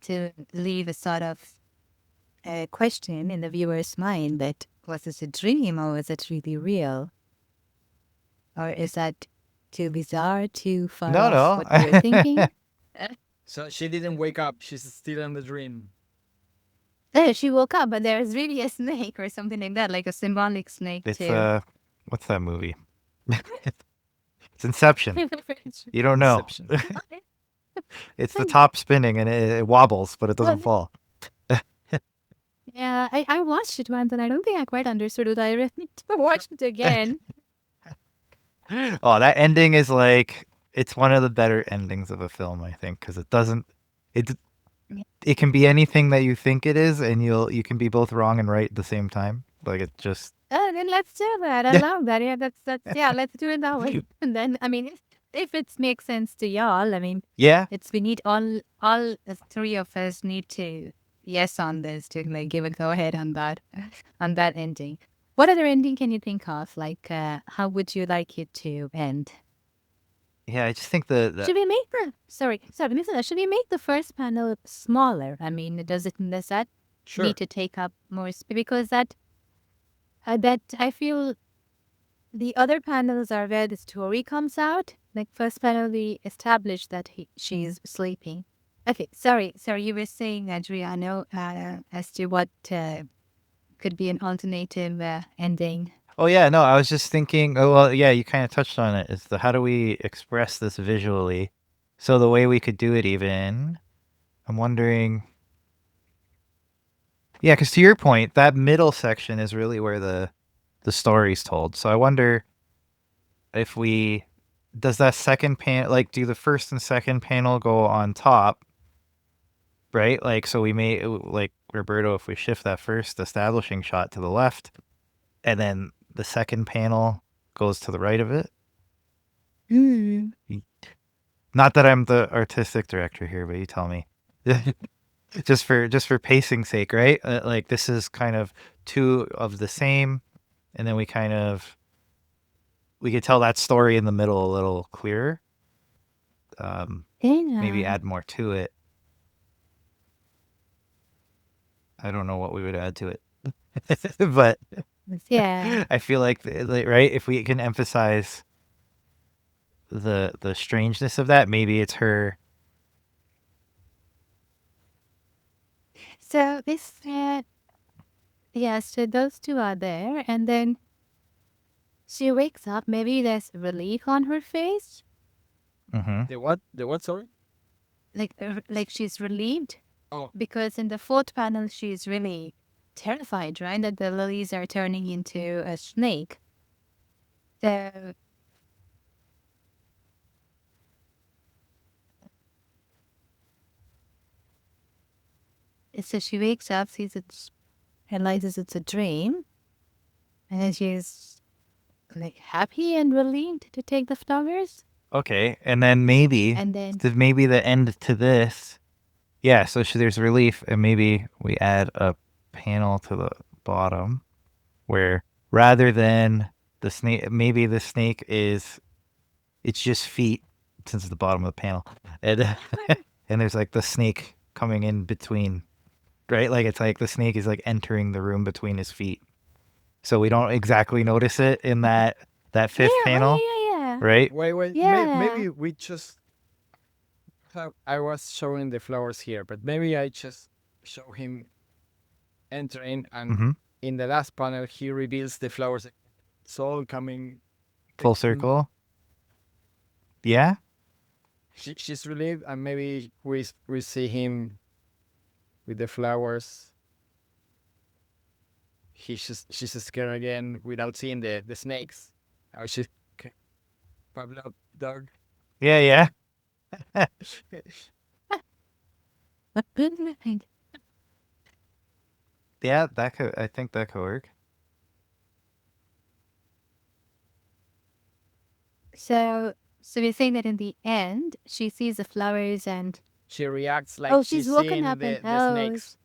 to leave a sort of question in the viewer's mind that was this a dream or was it really real? Or is that too bizarre, too far No, off what we were thinking? no. So she didn't wake up. She's still in the dream. She woke up, but there's really a snake or something like that, like a symbolic snake It's too. what's that movie? It's Inception. You don't know. Inception. It's the top spinning and it wobbles, but it doesn't Well, fall. yeah, I watched it once and I don't think I quite understood it. I really need to watch it again. Oh, that ending is like, it's one of the better endings of a film, I think, because it it can be anything that you think it is, and you can be both wrong and right at the same time. Like, it just. Oh, then let's do that. I love that. Yeah, that's yeah. Let's do it that way. And then, I mean, if it makes sense to y'all, I mean, Yeah. we need all the three of us need to yes on this to like give a go ahead on that ending. What other ending can you think of? Like, how would you like it to end? Yeah, I just think the Should we make the should we make the first panel smaller? I mean, does that Sure. need to take up more space? Because that I feel the other panels are where the story comes out. Like first panel, we establish that she's sleeping. Okay, sorry. You were saying, Adriano, as to what could be an alternative ending. Oh yeah, no, I was just thinking. Oh well, yeah, you kind of touched on it. Is the how do we express this visually? So the way we could do it, even, I'm wondering. Yeah, because to your point, that middle section is really where the story's told. So I wonder if we does that second panel, like, do the first and second panel go on top, right? Like, so we may, like Roberto, if we shift that first establishing shot to the left, and then the second panel goes to the right of it. Mm. Not that I'm the artistic director here, but you tell me. just for pacing's sake, right? Like, this is kind of two of the same, and then we could tell that story in the middle a little clearer. Maybe Yeah. add more to it. I don't know what we would add to it, but Yeah. I feel like, right, if we can emphasize the strangeness of that, maybe it's her. So this, yeah. So those two are there, and then she wakes up. Maybe there's relief on her face, Mm-hmm. The what? The what? Sorry. like she's relieved. Oh. Because in the fourth panel, she's really terrified, right? That the lilies are turning into a snake. So So she wakes up, realizes it's a dream, and then she's like happy and relieved to take the flowers. Okay, and then maybe And then the end to this. Yeah, so there's relief, and maybe we add a panel to the bottom where rather than the snake, maybe the snake it's just feet since it's the bottom of the panel, and and there's like the snake coming in between, right? Like it's like the snake is like entering the room between his feet, so we don't exactly notice it in that fifth panel, yeah. right? Wait. Yeah. Maybe we just. I was showing the flowers here, but maybe I just show him entering, and Mhm. in the last panel he reveals the flowers. It's all coming Full circle. Yeah. She's relieved, and maybe we see him with the flowers. She's scared again without seeing the snakes. Oh, she's Pablo dog. Yeah. Yeah, I think that could work. So we're saying that in the end, she sees the flowers and She reacts like she's woken seeing up and the snakes.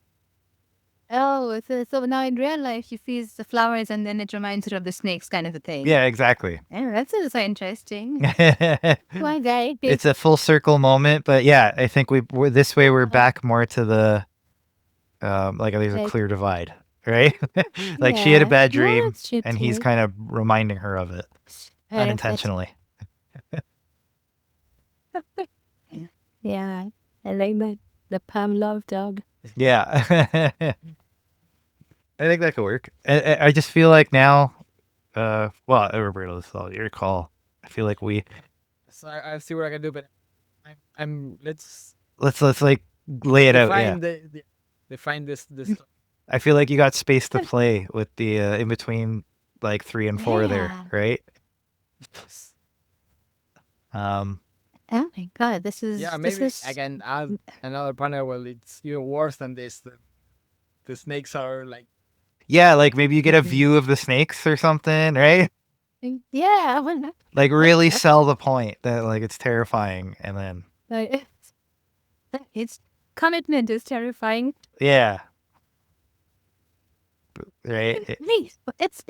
so now in real life she sees the flowers and then it reminds her of the snakes, kind of a thing. Yeah, exactly. Yeah, that's so interesting. Why, guy? It's a full circle moment, but yeah, I think we're this way. We're back more to the like there's a Like- clear divide, right? Like she had a Yeah. bad No, dream, that's true and he's too. kind of reminding her of it That's- unintentionally. Yeah, I like that. The Pavlov dog. Yeah, I think that could work. I just feel like now, well, Roberto, this is all your call. I feel like So I see what I can do, but I'm let's like lay it out. Yeah, define define this. I feel like you got space to play with the in between like 3 and 4 there, Yeah. right? Oh my god, this is Yeah, this maybe is I can add another panel. Well, it's even worse than this. The snakes are like Yeah, like maybe you get a view of the snakes or something, right? yeah. Well, Like really sell the point that like it's terrifying, and then like, it's commitment is terrifying. yeah, right. Please, it's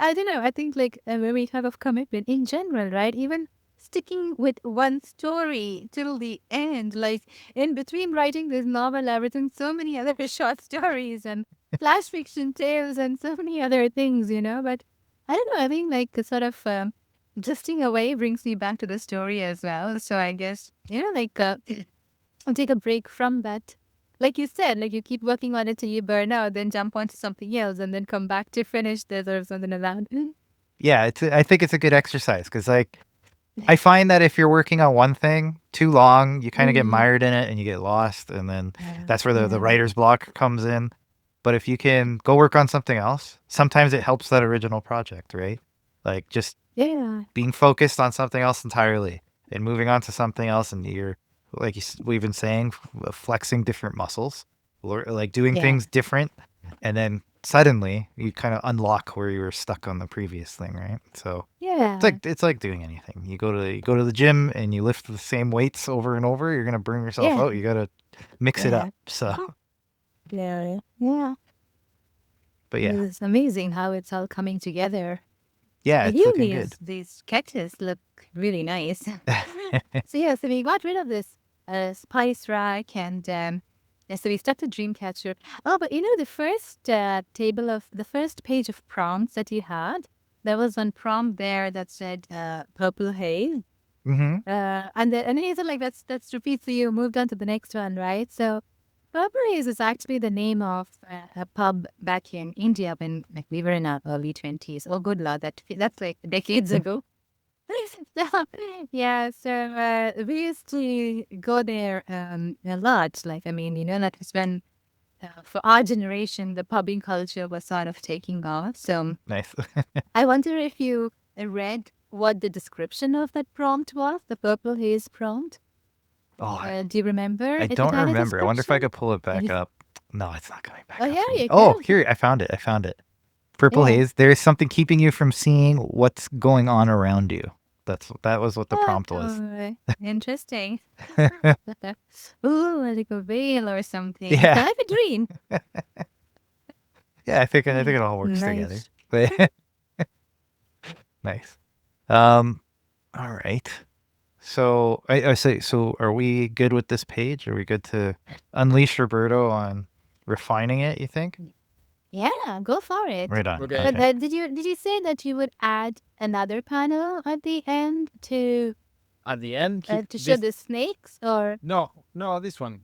I don't know. I think like when we talk of commitment in general, right? Even sticking with one story till the end, like in between writing this novel, I've written so many other short stories and flash fiction tales and so many other things, But I don't know. I think like sort of drifting away brings me back to the story as well. So I guess like I'll take a break from that. Like you said, like you keep working on it till you burn out, then jump onto something else, and then come back to finish this or something like that. Yeah, I think it's a good exercise because like I find that if you're working on one thing too long, you kind of get mired in it and you get lost, and then that's where the writer's block comes in. But if you can go work on something else, sometimes it helps that original project, right? Like just being focused on something else entirely and moving on to something else, and you're like we've been saying, flexing different muscles, like doing things different, and then suddenly you kind of unlock where you were stuck on the previous thing, right? So it's like doing anything. You go to the gym and you lift the same weights over and over. You're gonna burn yourself out. You gotta mix it up. So Yeah. but yeah, It's amazing how it's all coming together. yeah, it's looking good. These sketches look really nice. So we got rid of this spice rack and so we stuck the Dreamcatcher. Oh, but the first the first page of prompts that you had, there was one prompt there that said purple haze. Mm-hmm. And then he said like that's repeat. So you moved on to the next one, right? So Purple Haze is actually the name of a pub back in India when like we were in our early 20s. Oh, good lord, that's like decades ago. So we used to go there a lot. Like, I mean, that was when for our generation, the pubbing culture was sort of taking off. So Nice. I wonder if you read what the description of that prompt was, the Purple Haze prompt. Oh, Do you remember? I if it don't had a remember. I wonder if I description? could pull it back up. No, it's not coming back Oh, up yeah, for me. you Oh, can. here, I found it. Purple Yeah. haze. There's something keeping you from seeing what's going on around you. That was what the prompt was. Oh, interesting. Ooh, like a veil or something. Yeah. Can I have a dream? Yeah, I think it all works together. Nice. But nice. All right. So I say, so are we good with this page? Are we good to unleash Roberto on refining it, you think? Yeah, go for it. Right on. Okay. But Okay. did you say that you would add another panel at the end to At the end, show the snakes or? no, this one.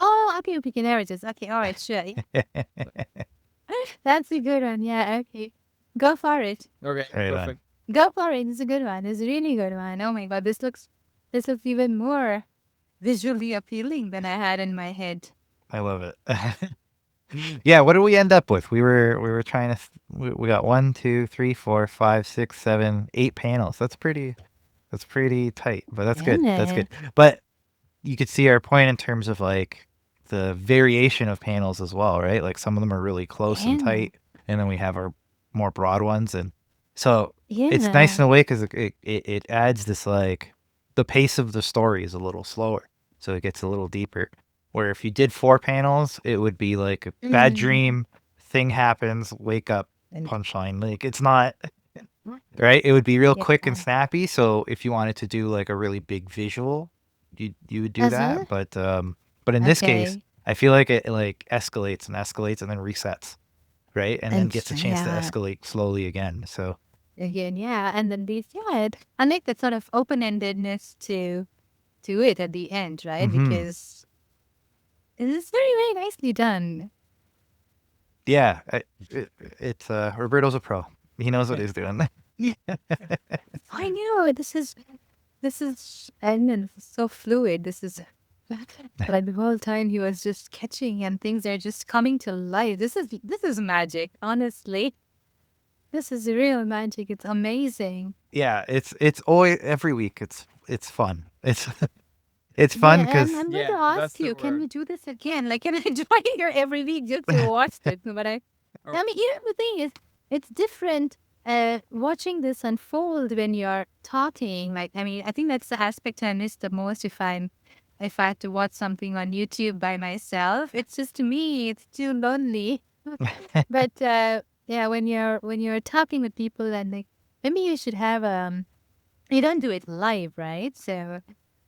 Oh, okay, we can narratives. Okay, all right, sure. That's a good one. Yeah, okay. Go for it. Okay, Right on. perfect. Go for it. It's a good one. It's a really good one. Oh my god, this looks even more visually appealing than I had in my head. I love it. Yeah, what did we end up with? We were trying to we got 1, 2, 3, 4, 5, 6, 7, 8 panels. That's pretty tight, but that's good. That's Yeah. good. But you could see our point in terms of like the variation of panels as well, right? Like some of them are really close and Yeah. tight, and then we have our more broad ones, and so Yeah. it's nice in a way because it adds this like the pace of the story is a little slower, so it gets a little deeper. Where if you did 4 panels, it would be like a bad dream, thing happens, wake up, And- punchline. Like it's not right. It would be real Yeah. quick and snappy. So if you wanted to do like a really big visual, you would do that. But in this case, Okay. I feel like it like escalates and escalates and then resets, right? And then gets a chance to yeah. escalate slowly again. So Again, yeah, and then I like that sort of open-endedness to it at the end, right? Mhm. Because it is very, very nicely done. yeah, it's Roberto's a pro. He knows what he's doing. I know this is and then so fluid. This is like the whole time he was just catching and things are just coming to life. This is magic, honestly. This is real magic. It's amazing. Yeah, it's always every week. It's fun. It's fun Yeah, because I'm going Yeah, to that's ask the you, can word. we do this again? Like, can I join here every week just to watch it? But I mean, you know, the thing is, it's different watching this unfold when you're talking. Like, I mean, I think that's the aspect I miss the most if I had to watch something on YouTube by myself. It's just, to me, it's too lonely. But yeah, when you're talking with people and like, maybe you should have you don't do it live, right? So,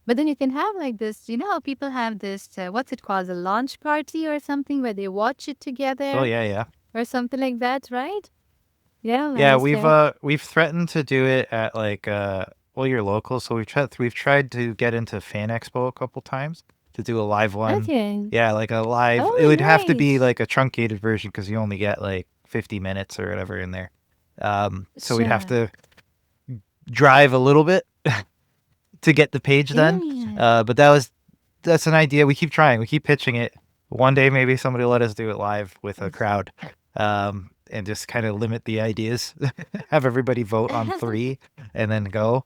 but then you can have like this, you know, how people have this, what's it called, a launch party or something where they watch it together oh yeah. or something like that, right? Yeah, Yeah, nice. we've threatened to do it at like well, you're local, so we've tried to get into Fan Expo a couple times to do a live one. Okay. Yeah, like a live. It Oh, would have to be nice. like a truncated version because you only get like 50 minutes or whatever in there. So we'd have Sure. to drive a little bit to get the page done. Yeah. But that's an idea. We keep trying. We keep pitching it. One day maybe somebody will let us do it live with a crowd, and just kind of limit the ideas. Have everybody vote on 3 and then go.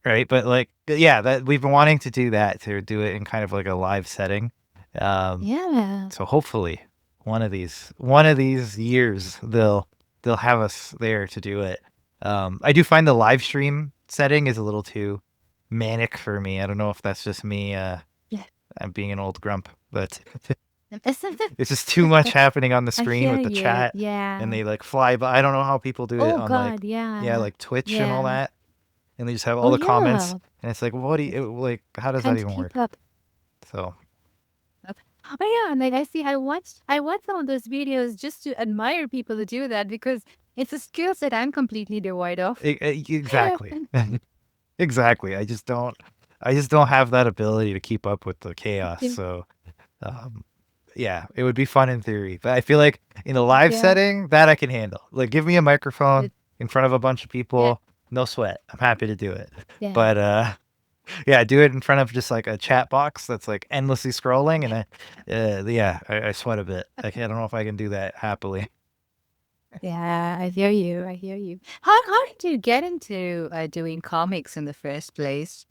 Right, but like yeah, that we've been wanting to do that, to do it in kind of like a live setting. Yeah. So hopefully one of these years they'll have us there to do it. I do find the live stream setting is a little too manic for me. I don't know if that's just me. Yeah. I'm being an old grump, but It's it's just too much happening on the I screen hear with the you. chat, Yeah. and they like fly by. I don't know how people do it Oh on like God, yeah. yeah, like Twitch and all Yeah. that, and they just have Oh all the comments, yeah. and it's like, what do you like? How does that Can't even keep work? up. So Oh yeah, and like I watched some of those videos just to admire people who do that because it's a skill set I'm completely devoid of. exactly, exactly. I just don't have that ability to keep up with the chaos. So um, yeah, it would be fun in theory, but I feel like in a live Yeah. setting that I can handle. Like, give me a microphone It- in front of a bunch of Yeah. people, no sweat. I'm happy to do it. Yeah. But yeah, do it in front of just like a chat box that's like endlessly scrolling, and I sweat a bit. I don't know if I can do that happily. Yeah, I hear you. I hear you. How did you get into doing comics in the first place?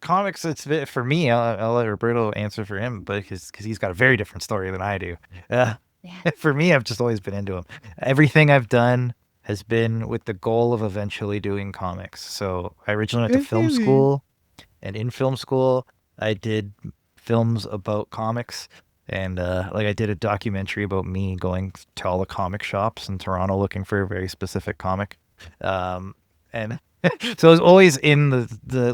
comics, for me. I'll let Roberto answer for him, but because he's got a very different story than I do. Yeah. For me, I've just always been into them. Everything I've done has been with the goal of eventually doing comics. So I originally went to film school, and in film school, I did films about comics. And like I did a documentary about me going to all the comic shops in Toronto looking for a very specific comic. And so it was always in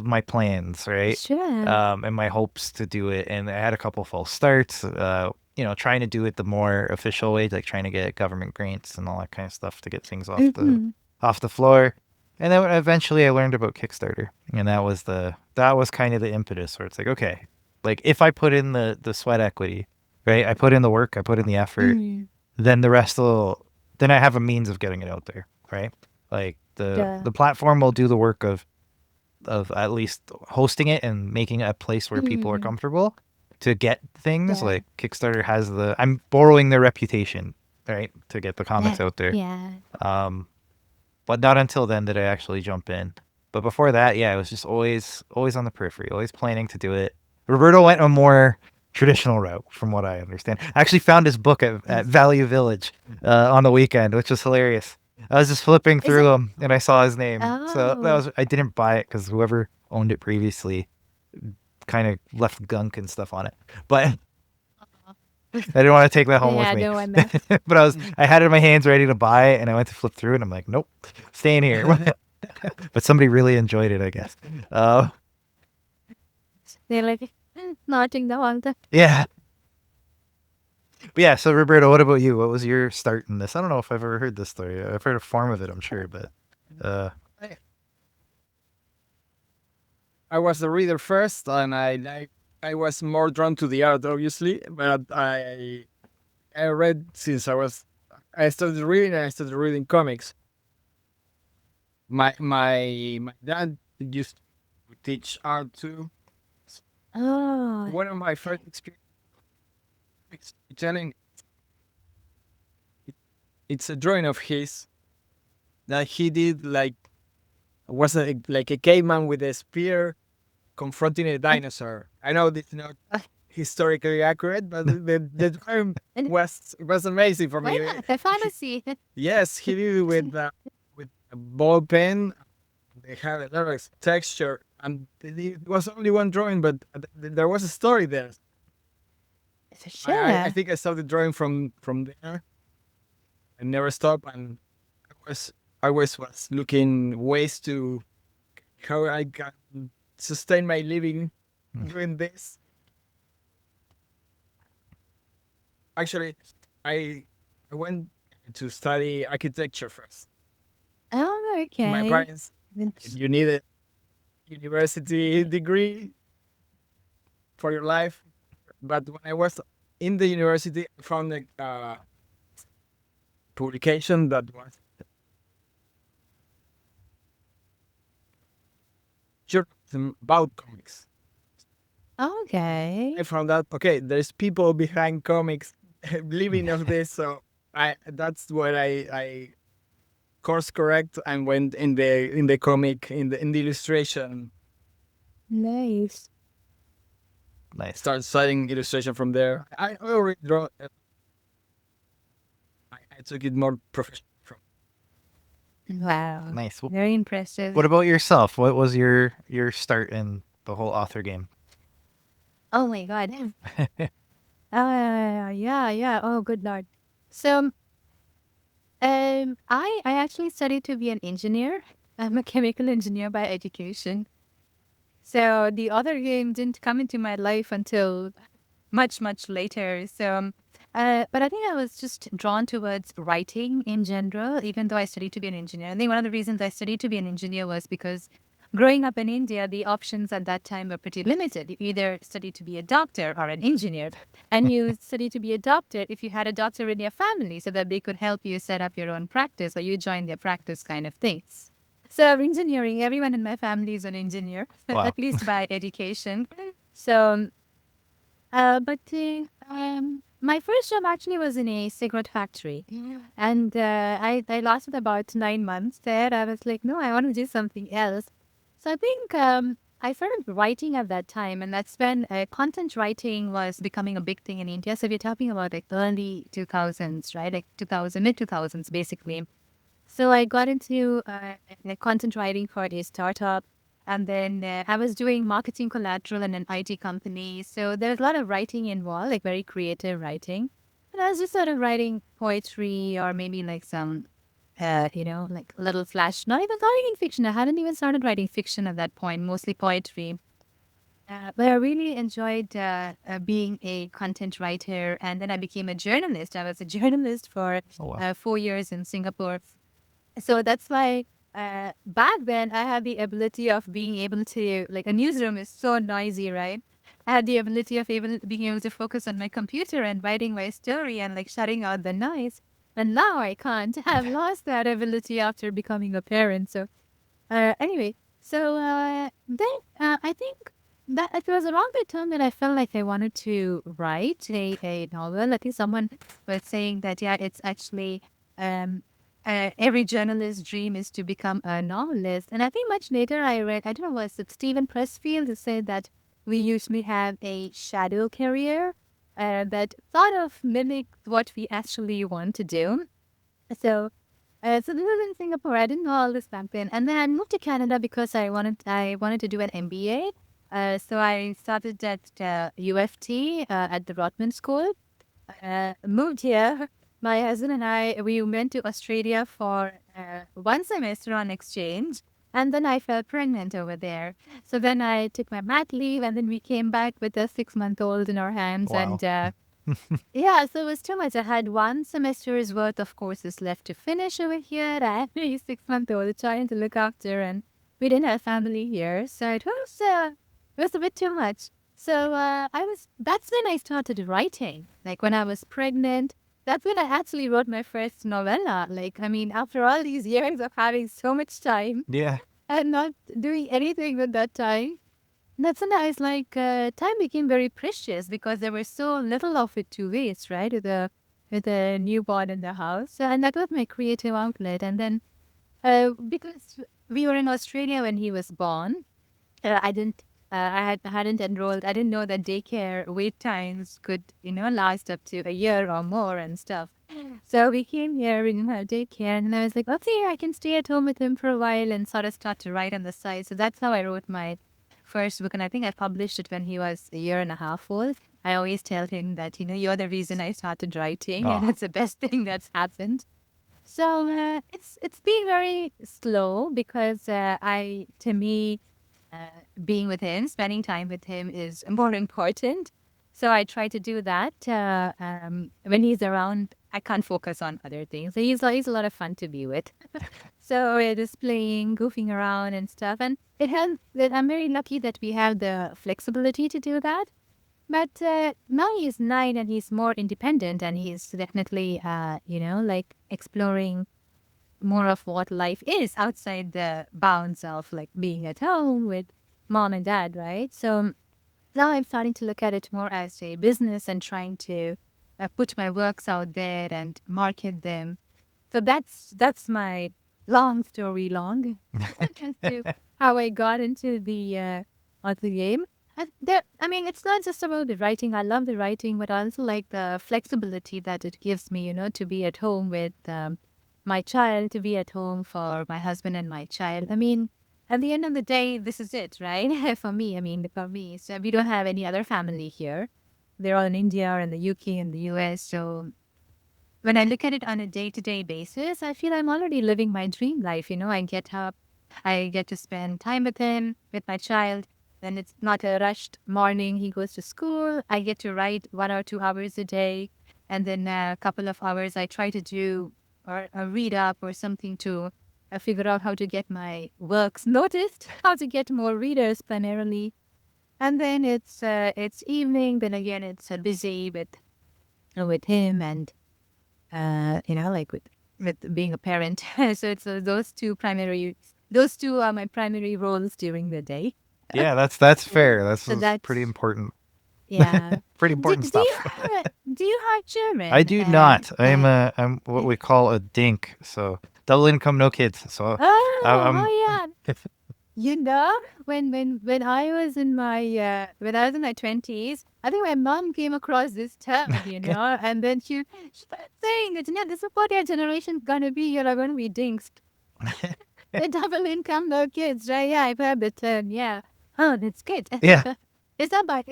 my plans, right? Sure. And my hopes to do it. And I had a couple false starts, trying to do it the more official way, like trying to get government grants and all that kind of stuff to get things off the floor. And then eventually I learned about Kickstarter, and that was kind of the impetus where it's like, okay, like if I put in the sweat equity, right? I put in the work, I put in the effort, then the rest then I have a means of getting it out there, right? Like the platform will do the work of at least hosting it and making it a place where people are comfortable to get things. Like Kickstarter has I'm borrowing their reputation, right, to get the comics out there. Yeah. But not until then did I actually jump in. But before that, yeah, I was just always on the periphery, always planning to do it. Roberto went a more traditional route, from what I understand. I actually found his book at Value Village on the weekend, which was hilarious. I was just flipping through them, and I saw his name. So I didn't buy it because whoever owned it previously kind of left gunk and stuff on it. But I didn't want to take that home with me. No, I'm not. But I had it in my hands ready to buy it, and I went to flip through it, and I'm like, nope, staying here. But somebody really enjoyed it, I guess. They're like, nodding the whole time. Yeah. But yeah, so Roberto, what about you? What was your start in this? I don't know if I've ever heard this story. I've heard a form of it, I'm sure, but I was the reader first, and I was more drawn to the art, obviously. But I read since I started reading. And I started reading comics. My dad used to teach art too. Oh. One of my first experiences telling it's a drawing of his that he did, like was like a caveman with a spear confronting a dinosaur. I know this is not historically accurate, but the drawing was amazing for Why me. not? A fantasy. Yes, he did it with a ball pen. They had a lot of texture, and it was only one drawing, but there was a story there. Sure. I think I started drawing from there. I never stopped, and I always was looking ways to how I can sustain my living doing this. Actually, I went to study architecture first. Oh, okay. My parents, you need a university degree for your life. But when I was in the university, I found a publication that was journalism about comics. Okay. I found out, okay, there's people behind comics living of this, so that's what I course correct and went in the comic in the illustration. Nice. Nice. Started studying illustration from there. I already draw. I took it more professional from. Wow. Nice. Very impressive. What about yourself? What was your start in the whole author game? Oh my God. Yeah. Oh, good Lord. So, I actually studied to be an engineer. I'm a chemical engineer by education. So the other game didn't come into my life until much, much later. So, but I think I was just drawn towards writing in general, even though I studied to be an engineer. I think one of the reasons I studied to be an engineer was because growing up in India, the options at that time were pretty limited. You either studied to be a doctor or an engineer. And you studied to be a doctor if you had a doctor in your family so that they could help you set up your own practice or you join their practice kind of things. So engineering, everyone in my family is an engineer, Wow. at least by education. So, but my first job actually was in a cigarette factory. And I lasted about 9 months there. I was like, no, I want to do something else. So I think I started writing at that time, and that's when content writing was becoming a big thing in India. So we're talking about like early 2000s, right? Like 2000, mid 2000s, basically. So I got into like content writing for a startup, and then I was doing marketing collateral in an IT company. So there was a lot of writing involved, like very creative writing. And I was just sort of writing poetry or maybe like some, like little flash, not even fiction. I hadn't even started writing fiction at that point, mostly poetry. But I really enjoyed being a content writer. And then I became a journalist. I was a journalist for Oh, wow. 4 years in Singapore. So that's why back then I had the ability of being able to, like, a newsroom is so noisy, right? I had the ability of being able to focus on my computer and writing my story and like shutting out the noise. And now I can't. I've lost that ability after becoming a parent. So anyway, so then I think that it was around the time that I felt like I wanted to write a novel. I think someone was saying that, yeah, it's actually um, every journalist's dream is to become a novelist. And I think much later I read, I don't know, was it Stephen Pressfield who said that we usually have a shadow career that sort of mimics what we actually want to do. So so this was in Singapore. I didn't know all this back then. And then I moved to Canada because I wanted to do an MBA. So I started at UFT at the Rotman School. Moved here. My husband and I, we went to Australia for 1 semester on exchange. And then I fell pregnant over there. So then I took my mat leave, and then we came back with a 6-month-old in our hands. Wow. And yeah, so it was too much. I had 1 semester's worth of courses left to finish over here. I had a 6-month-old child to look after, and we didn't have family here. So it was a bit too much. So that's when I started writing. Like when I was pregnant, that's when I actually wrote my first novella. Like, I mean, after all these years of having so much time Yeah. and not doing anything with that time, that's when I was like, time became very precious because there was so little of it to waste, right? With a newborn in the house. And that was my creative outlet. And then because we were in Australia when he was born, I didn't. I hadn't enrolled. I didn't know that daycare wait times could, last up to a year or more and stuff. So we came here, we didn't have daycare, and I was like, okay, I can stay at home with him for a while and sort of start to write on the side. So that's how I wrote my first book, and I think I published it when he was a year and a half old. I always tell him that, you're the reason I started writing, and Oh. that's the best thing that's happened. So it's been very slow because to me, being with him, spending time with him is more important. So I try to do that. When he's around, I can't focus on other things. So he's a lot of fun to be with. So we're just playing, goofing around and stuff. And it helps that I'm very lucky that we have the flexibility to do that. But now he's 9 and he's more independent, and he's definitely, like exploring more of what life is outside the bounds of like being at home with mom and dad, right? So now I'm starting to look at it more as a business and trying to put my works out there and market them. So that's my long story long as to how I got into the game. I mean, it's not just about the writing. I love the writing, but I also like the flexibility that it gives me, to be at home with my child, to be at home for my husband and my child. I mean, at the end of the day, this is it, right? For me. So we don't have any other family here. They're all in India or in the UK and the US. So when I look at it on a day-to-day basis, I feel I'm already living my dream life. I get up, I get to spend time with him, with my child. Then it's not a rushed morning. He goes to school. I get to write 1 or 2 hours a day. And then a couple of hours I try to do or read up or something to figure out how to get my works noticed, how to get more readers primarily. And then it's evening. Then again, it's busy with him and like with being a parent. So it's those two are my primary roles during the day. Yeah, that's fair. That's So pretty that's important. yeah. Pretty Do, important do stuff. you have do you have children? I do not. I'm what we call a dink. So double income, no kids. So Oh, I'm oh yeah. when I was in my twenties, I think my mom came across this term, and then she started saying that, this is what your generation's gonna be. You're gonna be dinks. The double income, no kids, right? Yeah, I've heard the term. Yeah. Oh, that's good. Yeah. Is that by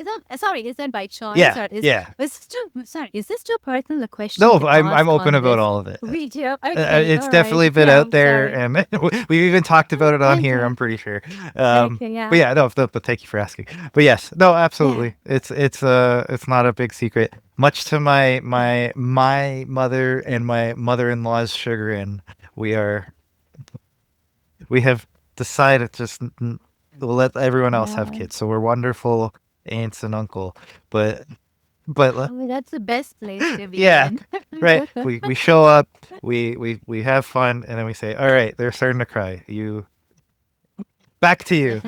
choice Yeah, or yeah. is this too personal a question No, to I'm ask open on about this all of it. video? Okay, It's all definitely right. been Yeah, out there, sorry. and we've even talked about it on here. Okay. I'm pretty sure. Okay, yeah. But yeah, no, but thank you for asking. But yes, no, Yeah. absolutely. It's not a big secret. Much to my mother and my mother-in-law's chagrin, we have decided just we'll let everyone else have Yeah. kids. So we're wonderful aunts and uncle, but Oh, that's the best place to be yeah, in. right. We show up, we have fun, and then we say, all right, they're starting to cry. You back to you.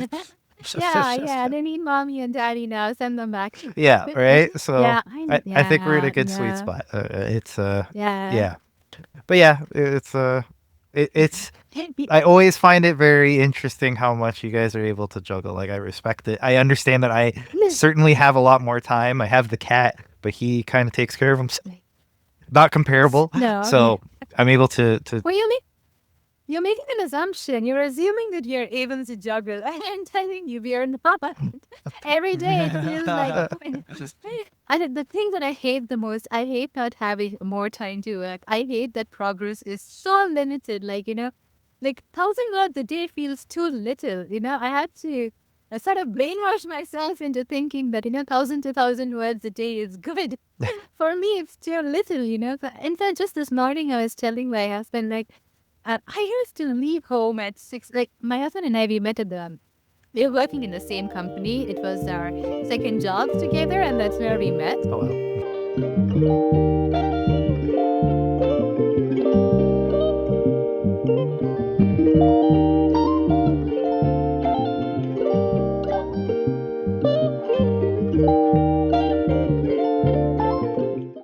Yeah. They need mommy and daddy now. Send them back. Yeah, right. So Yeah, I think we're in a good sweet yeah, spot. It's yeah. yeah, but yeah, it's I always find it very interesting how much you guys are able to juggle. Like, I respect it. I understand that I certainly have a lot more time. I have the cat, but he kind of takes care of himself. Not comparable. No. So I'm able to Well, you're making an assumption. You're assuming that you're able to juggle. I'm telling you, we are not. Every day it feels like. The thing that I hate the most, I hate not having more time to work. I hate that progress is so limited. Like 1,000 words a day feels too little. I had to sort of brainwash myself into thinking that 1,000 to 1,000 words a day is good. For me, it's too little. In fact, just this morning, I was telling my husband, like, I used to leave home at 6. Like, my husband and I, we met at we were working in the same company. It was our second job together, and that's where we met. Oh, well.